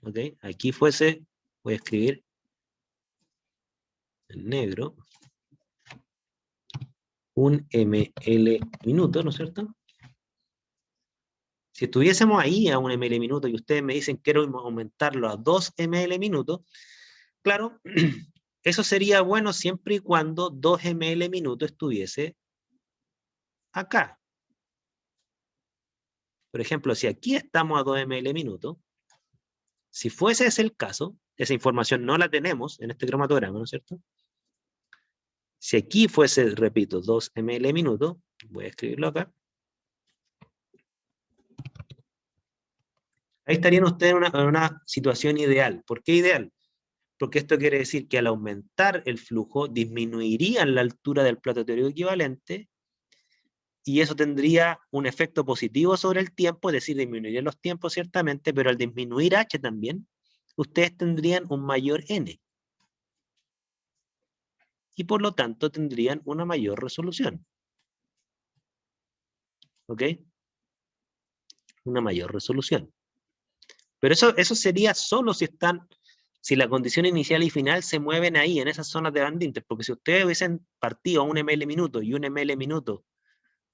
¿ok? Aquí fuese, voy a escribir en negro, 1 ml minuto, ¿no es cierto? Si estuviésemos ahí a 1 ml minuto y ustedes me dicen quiero aumentarlo a 2 ml minuto, claro, eso sería bueno siempre y cuando 2 ml minuto estuviese acá. Por ejemplo, si aquí estamos a 2 ml minuto, si fuese ese el caso, esa información no la tenemos en este cromatograma, ¿no es cierto? Si aquí fuese, repito, 2 ml minuto, voy a escribirlo acá. Ahí estarían ustedes en una situación ideal. ¿Por qué ideal? Porque esto quiere decir que al aumentar el flujo, disminuirían la altura del plato teórico equivalente, y eso tendría un efecto positivo sobre el tiempo, es decir, disminuirían los tiempos ciertamente, pero al disminuir H también, ustedes tendrían un mayor N. Y por lo tanto tendrían una mayor resolución. ¿Ok? Una mayor resolución. Pero eso sería solo si la condición inicial y final se mueven ahí, en esas zonas de Van Dinter, porque si ustedes hubiesen partido a 1 ml minuto y 1 ml minuto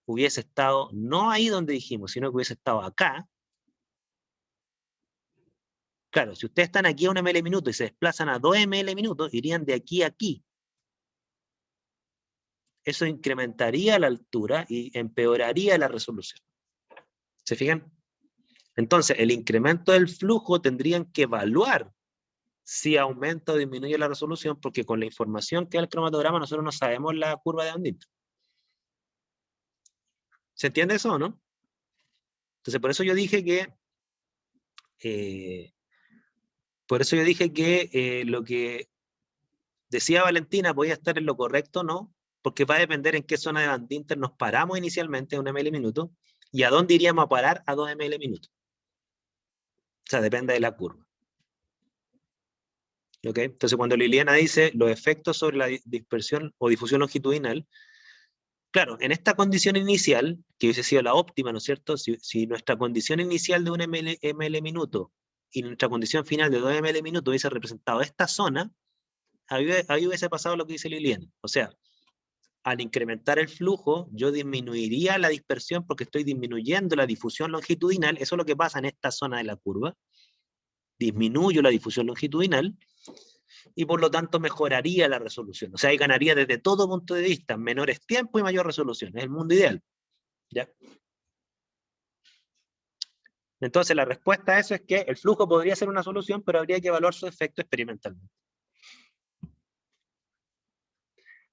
hubiese estado, no ahí donde dijimos, sino que hubiese estado acá, claro, si ustedes están aquí a 1 ml minuto y se desplazan a 2 ml minuto, irían de aquí a aquí. Eso incrementaría la altura y empeoraría la resolución. ¿Se fijan? Entonces, el incremento del flujo tendrían que evaluar si aumenta o disminuye la resolución, porque con la información que da el cromatograma nosotros no sabemos la curva de Van Dinter. ¿Se entiende eso o no? Entonces, por eso yo dije que lo que decía Valentina podía estar en lo correcto o no, porque va a depender en qué zona de Van Dinter nos paramos inicialmente a 1 ml minuto, y a dónde iríamos a parar a 2 ml minuto. O sea, depende de la curva. ¿Ok? Entonces, cuando Liliana dice los efectos sobre la dispersión o difusión longitudinal, claro, en esta condición inicial, que hubiese sido la óptima, ¿no es cierto? Si nuestra condición inicial de 1 ml minuto y nuestra condición final de 2 ml minuto hubiese representado esta zona, ahí hubiese pasado lo que dice Liliana. O sea, al incrementar el flujo, yo disminuiría la dispersión porque estoy disminuyendo la difusión longitudinal. Eso es lo que pasa en esta zona de la curva. Disminuyo la difusión longitudinal y por lo tanto mejoraría la resolución. O sea, ahí ganaría desde todo punto de vista, menores tiempos y mayor resolución. Es el mundo ideal. ¿Ya? Entonces la respuesta a eso es que el flujo podría ser una solución, pero habría que evaluar su efecto experimentalmente.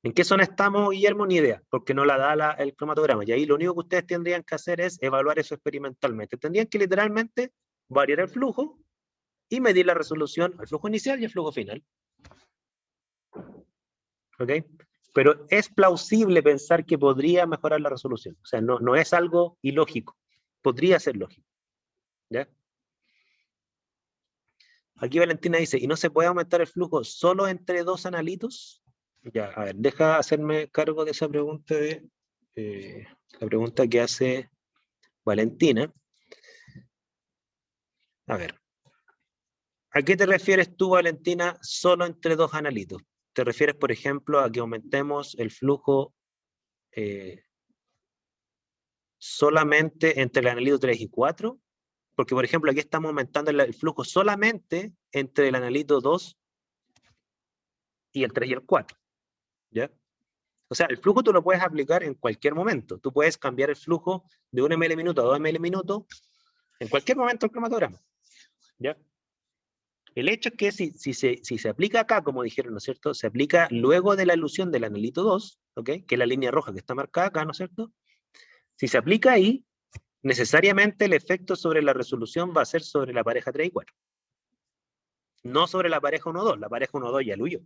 ¿En qué zona estamos, Guillermo? Ni idea, porque no la da el cromatograma. Y ahí lo único que ustedes tendrían que hacer es evaluar eso experimentalmente. Tendrían que literalmente variar el flujo y medir la resolución al flujo inicial y al flujo final. ¿Ok? Pero es plausible pensar que podría mejorar la resolución. O sea, no es algo ilógico. Podría ser lógico. ¿Ya? Aquí Valentina dice, ¿y no se puede aumentar el flujo solo entre dos analitos? Ya, a ver, deja hacerme cargo de esa pregunta la pregunta que hace Valentina. A ver, ¿a qué te refieres tú, Valentina, solo entre dos analitos? ¿Te refieres, por ejemplo, a que aumentemos el flujo solamente entre el analito 3 y 4? Porque, por ejemplo, aquí estamos aumentando el flujo solamente entre el analito 2 y el 3 y el 4. ¿Ya? O sea, el flujo tú lo puedes aplicar en cualquier momento. Tú puedes cambiar el flujo de 1 ml minuto a 2 ml minuto en cualquier momento del cromatograma. ¿Ya? El hecho es que si se aplica acá, como dijeron, ¿no es cierto? Se aplica luego de la elusión del analito 2, ¿ok? Que es la línea roja que está marcada acá, ¿no es cierto? Si se aplica ahí, necesariamente el efecto sobre la resolución va a ser sobre la pareja 3 y 4. No sobre la pareja 1-2. La pareja 1-2 ya lo huyó.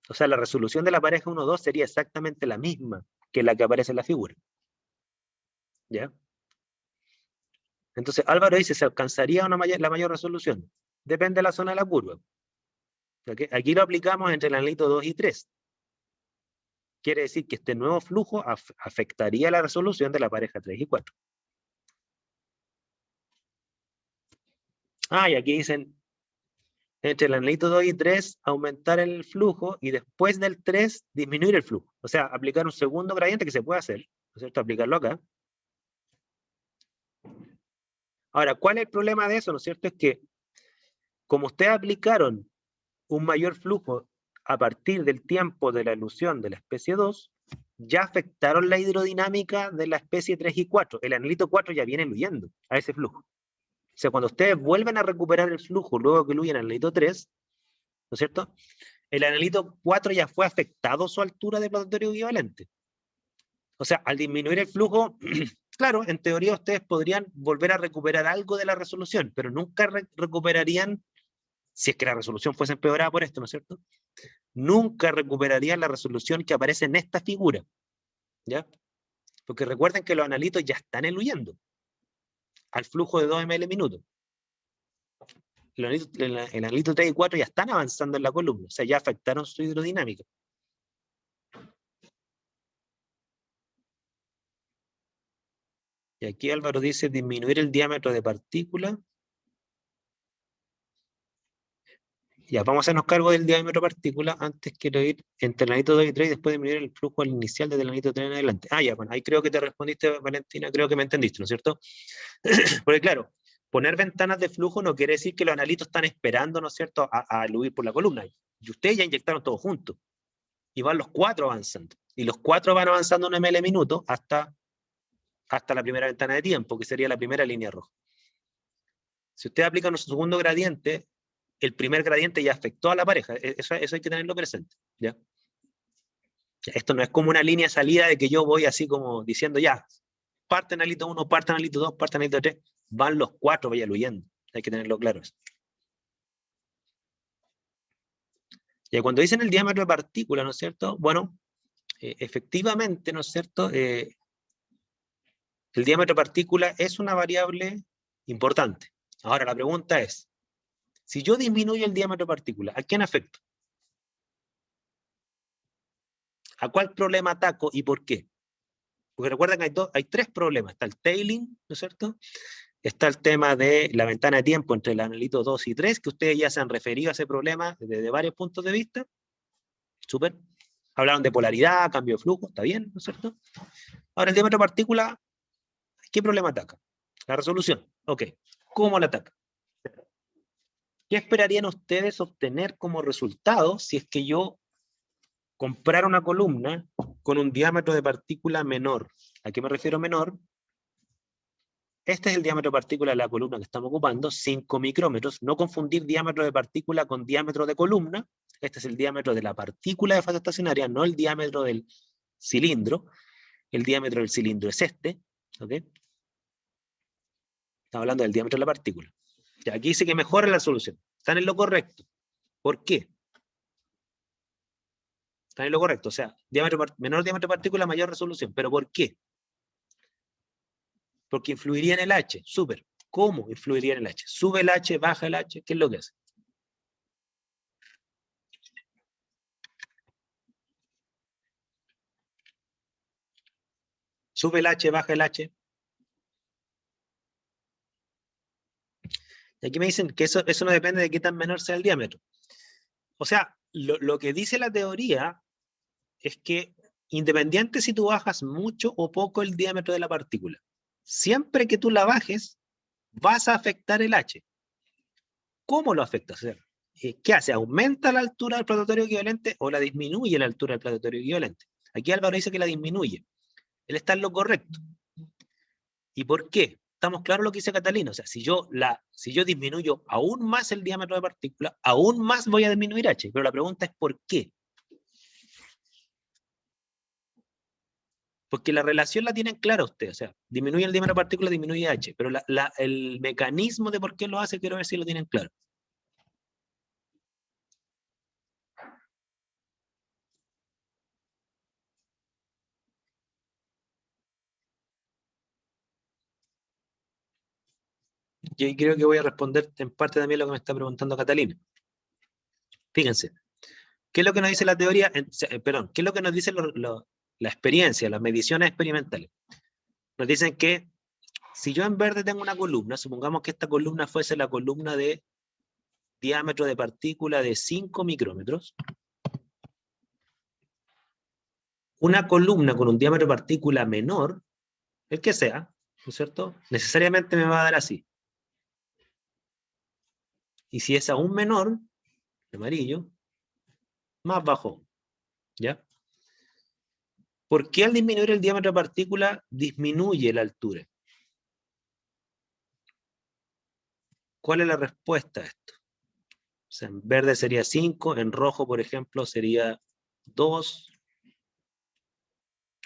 O sea, la resolución de la pareja 1-2 sería exactamente la misma que la que aparece en la figura. ¿Ya? Entonces, Álvaro dice, ¿se alcanzaría la mayor resolución? Depende de la zona de la curva. ¿Okay? Aquí lo aplicamos entre el analito 2 y 3. Quiere decir que este nuevo flujo afectaría la resolución de la pareja 3 y 4. Y aquí dicen, entre el analito 2 y 3, aumentar el flujo y después del 3, disminuir el flujo. O sea, aplicar un segundo gradiente que se puede hacer, ¿no es cierto? Aplicarlo acá. Ahora, ¿cuál es el problema de eso? ¿No es cierto? Es que, como ustedes aplicaron un mayor flujo a partir del tiempo de la elusión de la especie 2, ya afectaron la hidrodinámica de la especie 3 y 4. El analito 4 ya viene eluyendo a ese flujo. O sea, cuando ustedes vuelven a recuperar el flujo luego que eluyen el analito 3, ¿no es cierto? El analito 4 ya fue afectado su altura de flotatorio equivalente. O sea, al disminuir el flujo, claro, en teoría ustedes podrían volver a recuperar algo de la resolución, pero nunca recuperarían, si es que la resolución fuese empeorada por esto, ¿no es cierto? Nunca recuperarían la resolución que aparece en esta figura, ¿ya? Porque recuerden que los analitos ya están eluyendo al flujo de 2 ml minuto. El analito 3 y 4 ya están avanzando en la columna, o sea, ya afectaron su hidrodinámica. Y aquí Álvaro dice disminuir el diámetro de partícula. Ya, vamos a hacernos cargo del diámetro de partícula. Antes quiero ir entre el anito 2 y 3 y después disminuir el flujo inicial desde el anito 3 en adelante. Ya, bueno, ahí creo que te respondiste, Valentina, creo que me entendiste, ¿no es cierto? Porque claro, poner ventanas de flujo no quiere decir que los analitos están esperando, ¿no es cierto?, a eludir por la columna. Y ustedes ya inyectaron todos juntos. Y van los 4 avanzando. Y los 4 van avanzando 1 ml minuto hasta la primera ventana de tiempo, que sería la primera línea roja. Si usted aplica nuestro segundo gradiente, el primer gradiente ya afectó a la pareja. Eso hay que tenerlo presente, ¿ya? Esto no es como una línea de salida de que yo voy así como diciendo ya, parte analito 1, parte analito 2, parte analito 3, van los 4, vaya huyendo. Hay que tenerlo claro eso. Y cuando dicen el diámetro de partícula, ¿no es cierto? Bueno, efectivamente, ¿no es cierto? El diámetro de partícula es una variable importante. Ahora, la pregunta es, si yo disminuyo el diámetro de partícula, ¿a quién afecto? ¿A cuál problema ataco y por qué? Porque recuerden que hay 3 problemas. Está el tailing, ¿no es cierto? Está el tema de la ventana de tiempo entre el analito 2 y 3, que ustedes ya se han referido a ese problema desde varios puntos de vista. Súper. Hablaron de polaridad, cambio de flujo, está bien, ¿no es cierto? Ahora, el diámetro de partícula, ¿qué problema ataca? La resolución. Ok. ¿Cómo la ataca? ¿Qué esperarían ustedes obtener como resultado si es que yo comprara una columna con un diámetro de partícula menor? ¿A qué me refiero menor? Este es el diámetro de partícula de la columna que estamos ocupando, 5 micrómetros. No confundir diámetro de partícula con diámetro de columna. Este es el diámetro de la partícula de fase estacionaria, no el diámetro del cilindro. El diámetro del cilindro es este. ¿Okay? Estamos hablando del diámetro de la partícula. Ya, aquí dice que mejora la solución. Están en lo correcto. ¿Por qué? Están en lo correcto. O sea, menor diámetro de partícula, mayor resolución. ¿Pero por qué? Porque influiría en el H. Súper. ¿Cómo influiría en el H? ¿Sube el H, baja el H? ¿Qué es lo que hace? ¿Sube el H, baja el H? Y aquí me dicen que eso no depende de qué tan menor sea el diámetro. O sea, lo que dice la teoría es que independiente si tú bajas mucho o poco el diámetro de la partícula, siempre que tú la bajes, vas a afectar el H. ¿Cómo lo afecta? O sea, ¿qué hace? ¿Aumenta la altura del flotatorio equivalente o la disminuye la altura del flotatorio equivalente? Aquí Álvaro dice que la disminuye. Él está en lo correcto. ¿Y por qué? Estamos claros lo que dice Catalina. O sea, si yo disminuyo aún más el diámetro de partícula, aún más voy a disminuir H. Pero la pregunta es ¿por qué? Porque la relación la tienen clara ustedes. O sea, disminuye el diámetro de partícula, disminuye H. Pero el mecanismo de por qué lo hace, quiero ver si lo tienen claro. yo creo que voy a responder en parte también lo que me está preguntando Catalina. Fíjense, ¿qué es lo que nos dice la teoría? Perdón, ¿qué es lo que nos dice la experiencia, las mediciones experimentales? Nos dicen que si yo en verde tengo una columna, supongamos que esta columna fuese la columna de diámetro de partícula de 5 micrómetros, una columna con un diámetro de partícula menor, el que sea, ¿no es cierto? Necesariamente me va a dar así. Y si es aún menor, de amarillo, más bajo, ¿ya? ¿Por qué al disminuir el diámetro de partícula disminuye la altura? ¿Cuál es la respuesta a esto? O sea, en verde sería 5, en rojo, por ejemplo, sería 2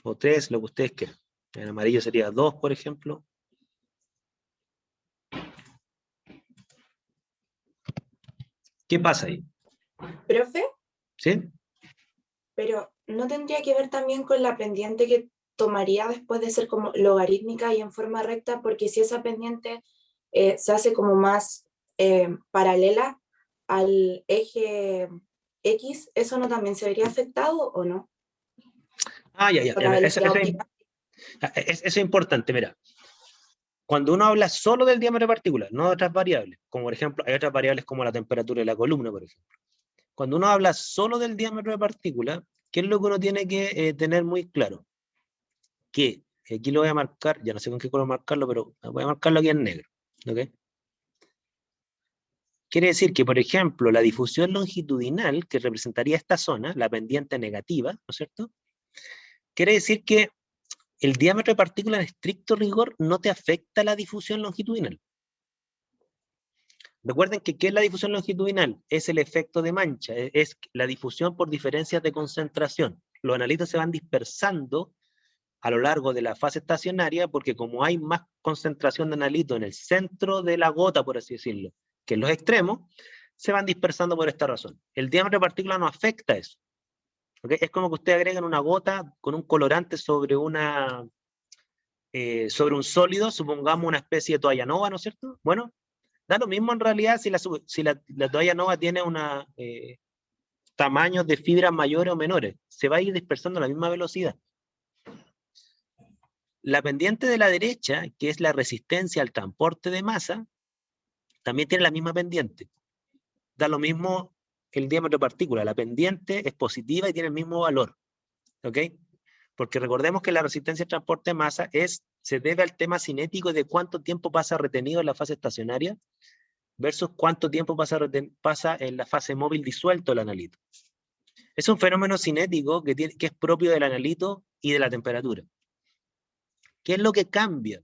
o 3, lo que ustedes quieran. En amarillo sería 2, por ejemplo. ¿Qué pasa ahí? Profe, ¿Sí? pero ¿no tendría que ver también con la pendiente que tomaría después de ser como logarítmica y en forma recta? Porque si esa pendiente se hace como más paralela al eje X, ¿eso no también se vería afectado o no? Ah, ya. Por la velocidad óptica. Eso es importante, mira. Cuando uno habla solo del diámetro de partícula, no de otras variables, como por ejemplo, hay otras variables como la temperatura de la columna, por ejemplo. Cuando uno habla solo del diámetro de partícula, ¿qué es lo que uno tiene que tener muy claro? Que aquí lo voy a marcar, ya no sé con qué color marcarlo, pero voy a marcarlo aquí en negro. ¿Okay? Quiere decir que, por ejemplo, la difusión longitudinal, que representaría esta zona, la pendiente negativa, ¿no es cierto? Quiere decir que el diámetro de partícula en estricto rigor no te afecta la difusión longitudinal. Recuerden que ¿qué es la difusión longitudinal? Es el efecto de mancha, es la difusión por diferencias de concentración. Los analitos se van dispersando a lo largo de la fase estacionaria porque como hay más concentración de analito en el centro de la gota, por así decirlo, que en los extremos, se van dispersando por esta razón. El diámetro de partícula no afecta eso. ¿Okay? Es como que ustedes agregan una gota con un colorante sobre un sólido, supongamos una especie de toalla nova, ¿no es cierto? Bueno, da lo mismo en realidad si la toalla nova tiene tamaños de fibras mayores o menores. Se va a ir dispersando a la misma velocidad. La pendiente de la derecha, que es la resistencia al transporte de masa, también tiene la misma pendiente. Da lo mismo el diámetro de partícula. La pendiente es positiva y tiene el mismo valor. ¿Ok? Porque recordemos que la resistencia al transporte de masa se debe al tema cinético de cuánto tiempo pasa retenido en la fase estacionaria versus cuánto tiempo pasa en la fase móvil disuelto el analito. Es un fenómeno cinético que es propio del analito y de la temperatura. ¿Qué es lo que cambia?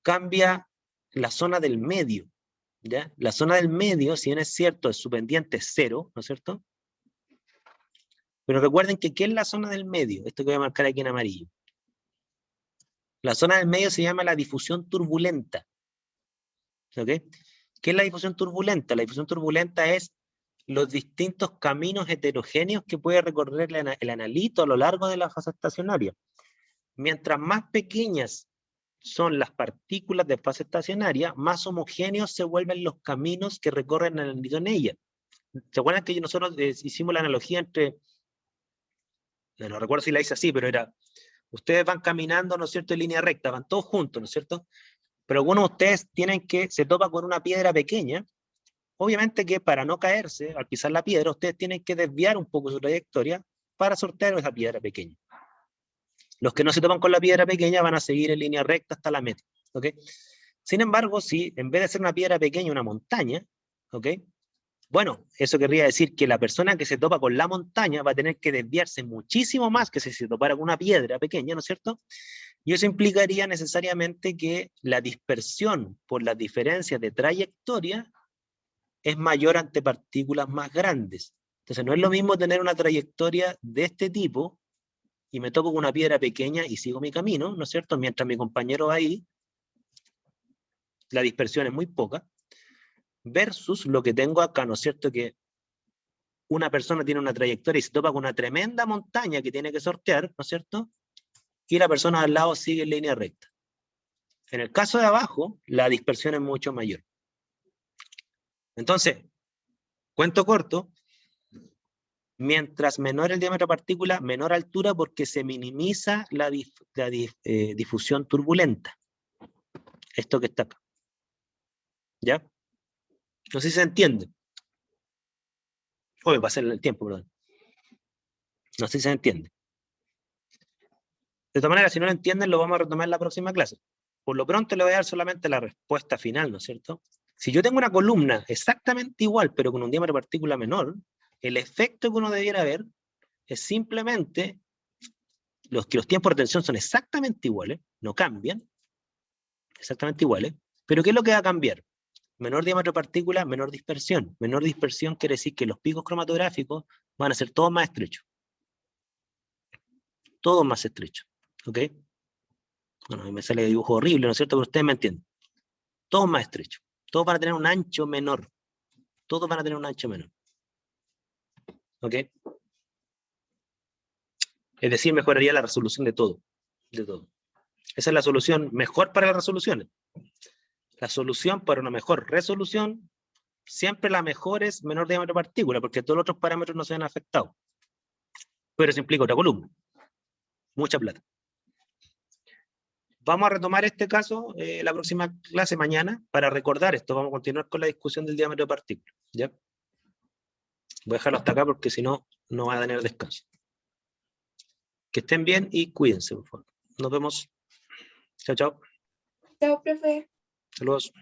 Cambia la zona del medio. ¿Ya? La zona del medio, si bien es cierto, es su pendiente cero, ¿no es cierto? Pero recuerden que ¿qué es la zona del medio? Esto que voy a marcar aquí en amarillo. La zona del medio se llama la difusión turbulenta. ¿Ok? ¿Qué es la difusión turbulenta? La difusión turbulenta es los distintos caminos heterogéneos que puede recorrer el analito a lo largo de la fase estacionaria. Mientras más pequeñas son las partículas de fase estacionaria, más homogéneos se vuelven los caminos que recorren el analito en ella. ¿Se acuerdan que nosotros hicimos la analogía entre, no recuerdo si la hice así, pero era, ustedes van caminando, ¿no es cierto?, en línea recta, van todos juntos, ¿no es cierto? Pero algunos de ustedes se topa con una piedra pequeña. Obviamente que para no caerse al pisar la piedra, ustedes tienen que desviar un poco su trayectoria para sortear esa piedra pequeña. Los que no se topan con la piedra pequeña van a seguir en línea recta hasta la meta. ¿Okay? Sin embargo, si en vez de ser una piedra pequeña, una montaña, ¿okay? Bueno, eso querría decir que la persona que se topa con la montaña va a tener que desviarse muchísimo más que si se topara con una piedra pequeña, ¿no es cierto? Y eso implicaría necesariamente que la dispersión por las diferencias de trayectoria es mayor ante partículas más grandes. Entonces no es lo mismo tener una trayectoria de este tipo y me toco con una piedra pequeña y sigo mi camino, ¿no es cierto? Mientras mi compañero va ahí, la dispersión es muy poca, versus lo que tengo acá, ¿no es cierto? Que una persona tiene una trayectoria y se topa con una tremenda montaña que tiene que sortear, ¿no es cierto? Y la persona al lado sigue en línea recta. En el caso de abajo, la dispersión es mucho mayor. Entonces, cuento corto, mientras menor el diámetro de partícula, menor altura porque se minimiza la difusión turbulenta. Esto que está acá. ¿Ya? No sé si se entiende. Oye, pasé el tiempo, perdón. No sé si se entiende. De todas maneras, si no lo entienden, lo vamos a retomar en la próxima clase. Por lo pronto le voy a dar solamente la respuesta final, ¿no es cierto? Si yo tengo una columna exactamente igual, pero con un diámetro de partícula menor, el efecto que uno debiera ver es simplemente que los tiempos de retención son exactamente iguales, no cambian, exactamente iguales, pero ¿qué es lo que va a cambiar? Menor diámetro de partícula, menor dispersión. Menor dispersión quiere decir que los picos cromatográficos van a ser todos más estrechos. Todos más estrechos. ¿Ok? Bueno, me sale dibujo horrible, ¿no es cierto? Pero ustedes me entienden. Todos más estrechos. Todos van a tener un ancho menor. Todos van a tener un ancho menor. ¿Ok? Es decir, mejoraría la resolución de todo. De todo. Esa es la solución mejor para las resoluciones. La solución para una mejor resolución, siempre la mejor es menor diámetro de partícula, porque todos los otros parámetros no se ven afectados. Pero eso implica otra columna. Mucha plata. Vamos a retomar este caso la próxima clase mañana para recordar esto. Vamos a continuar con la discusión del diámetro de partícula. ¿Ya? Voy a dejarlo hasta acá porque si no, no va a tener descanso. Que estén bien y cuídense, por favor. Nos vemos. Chao, chao. Chao, profe. Saludos.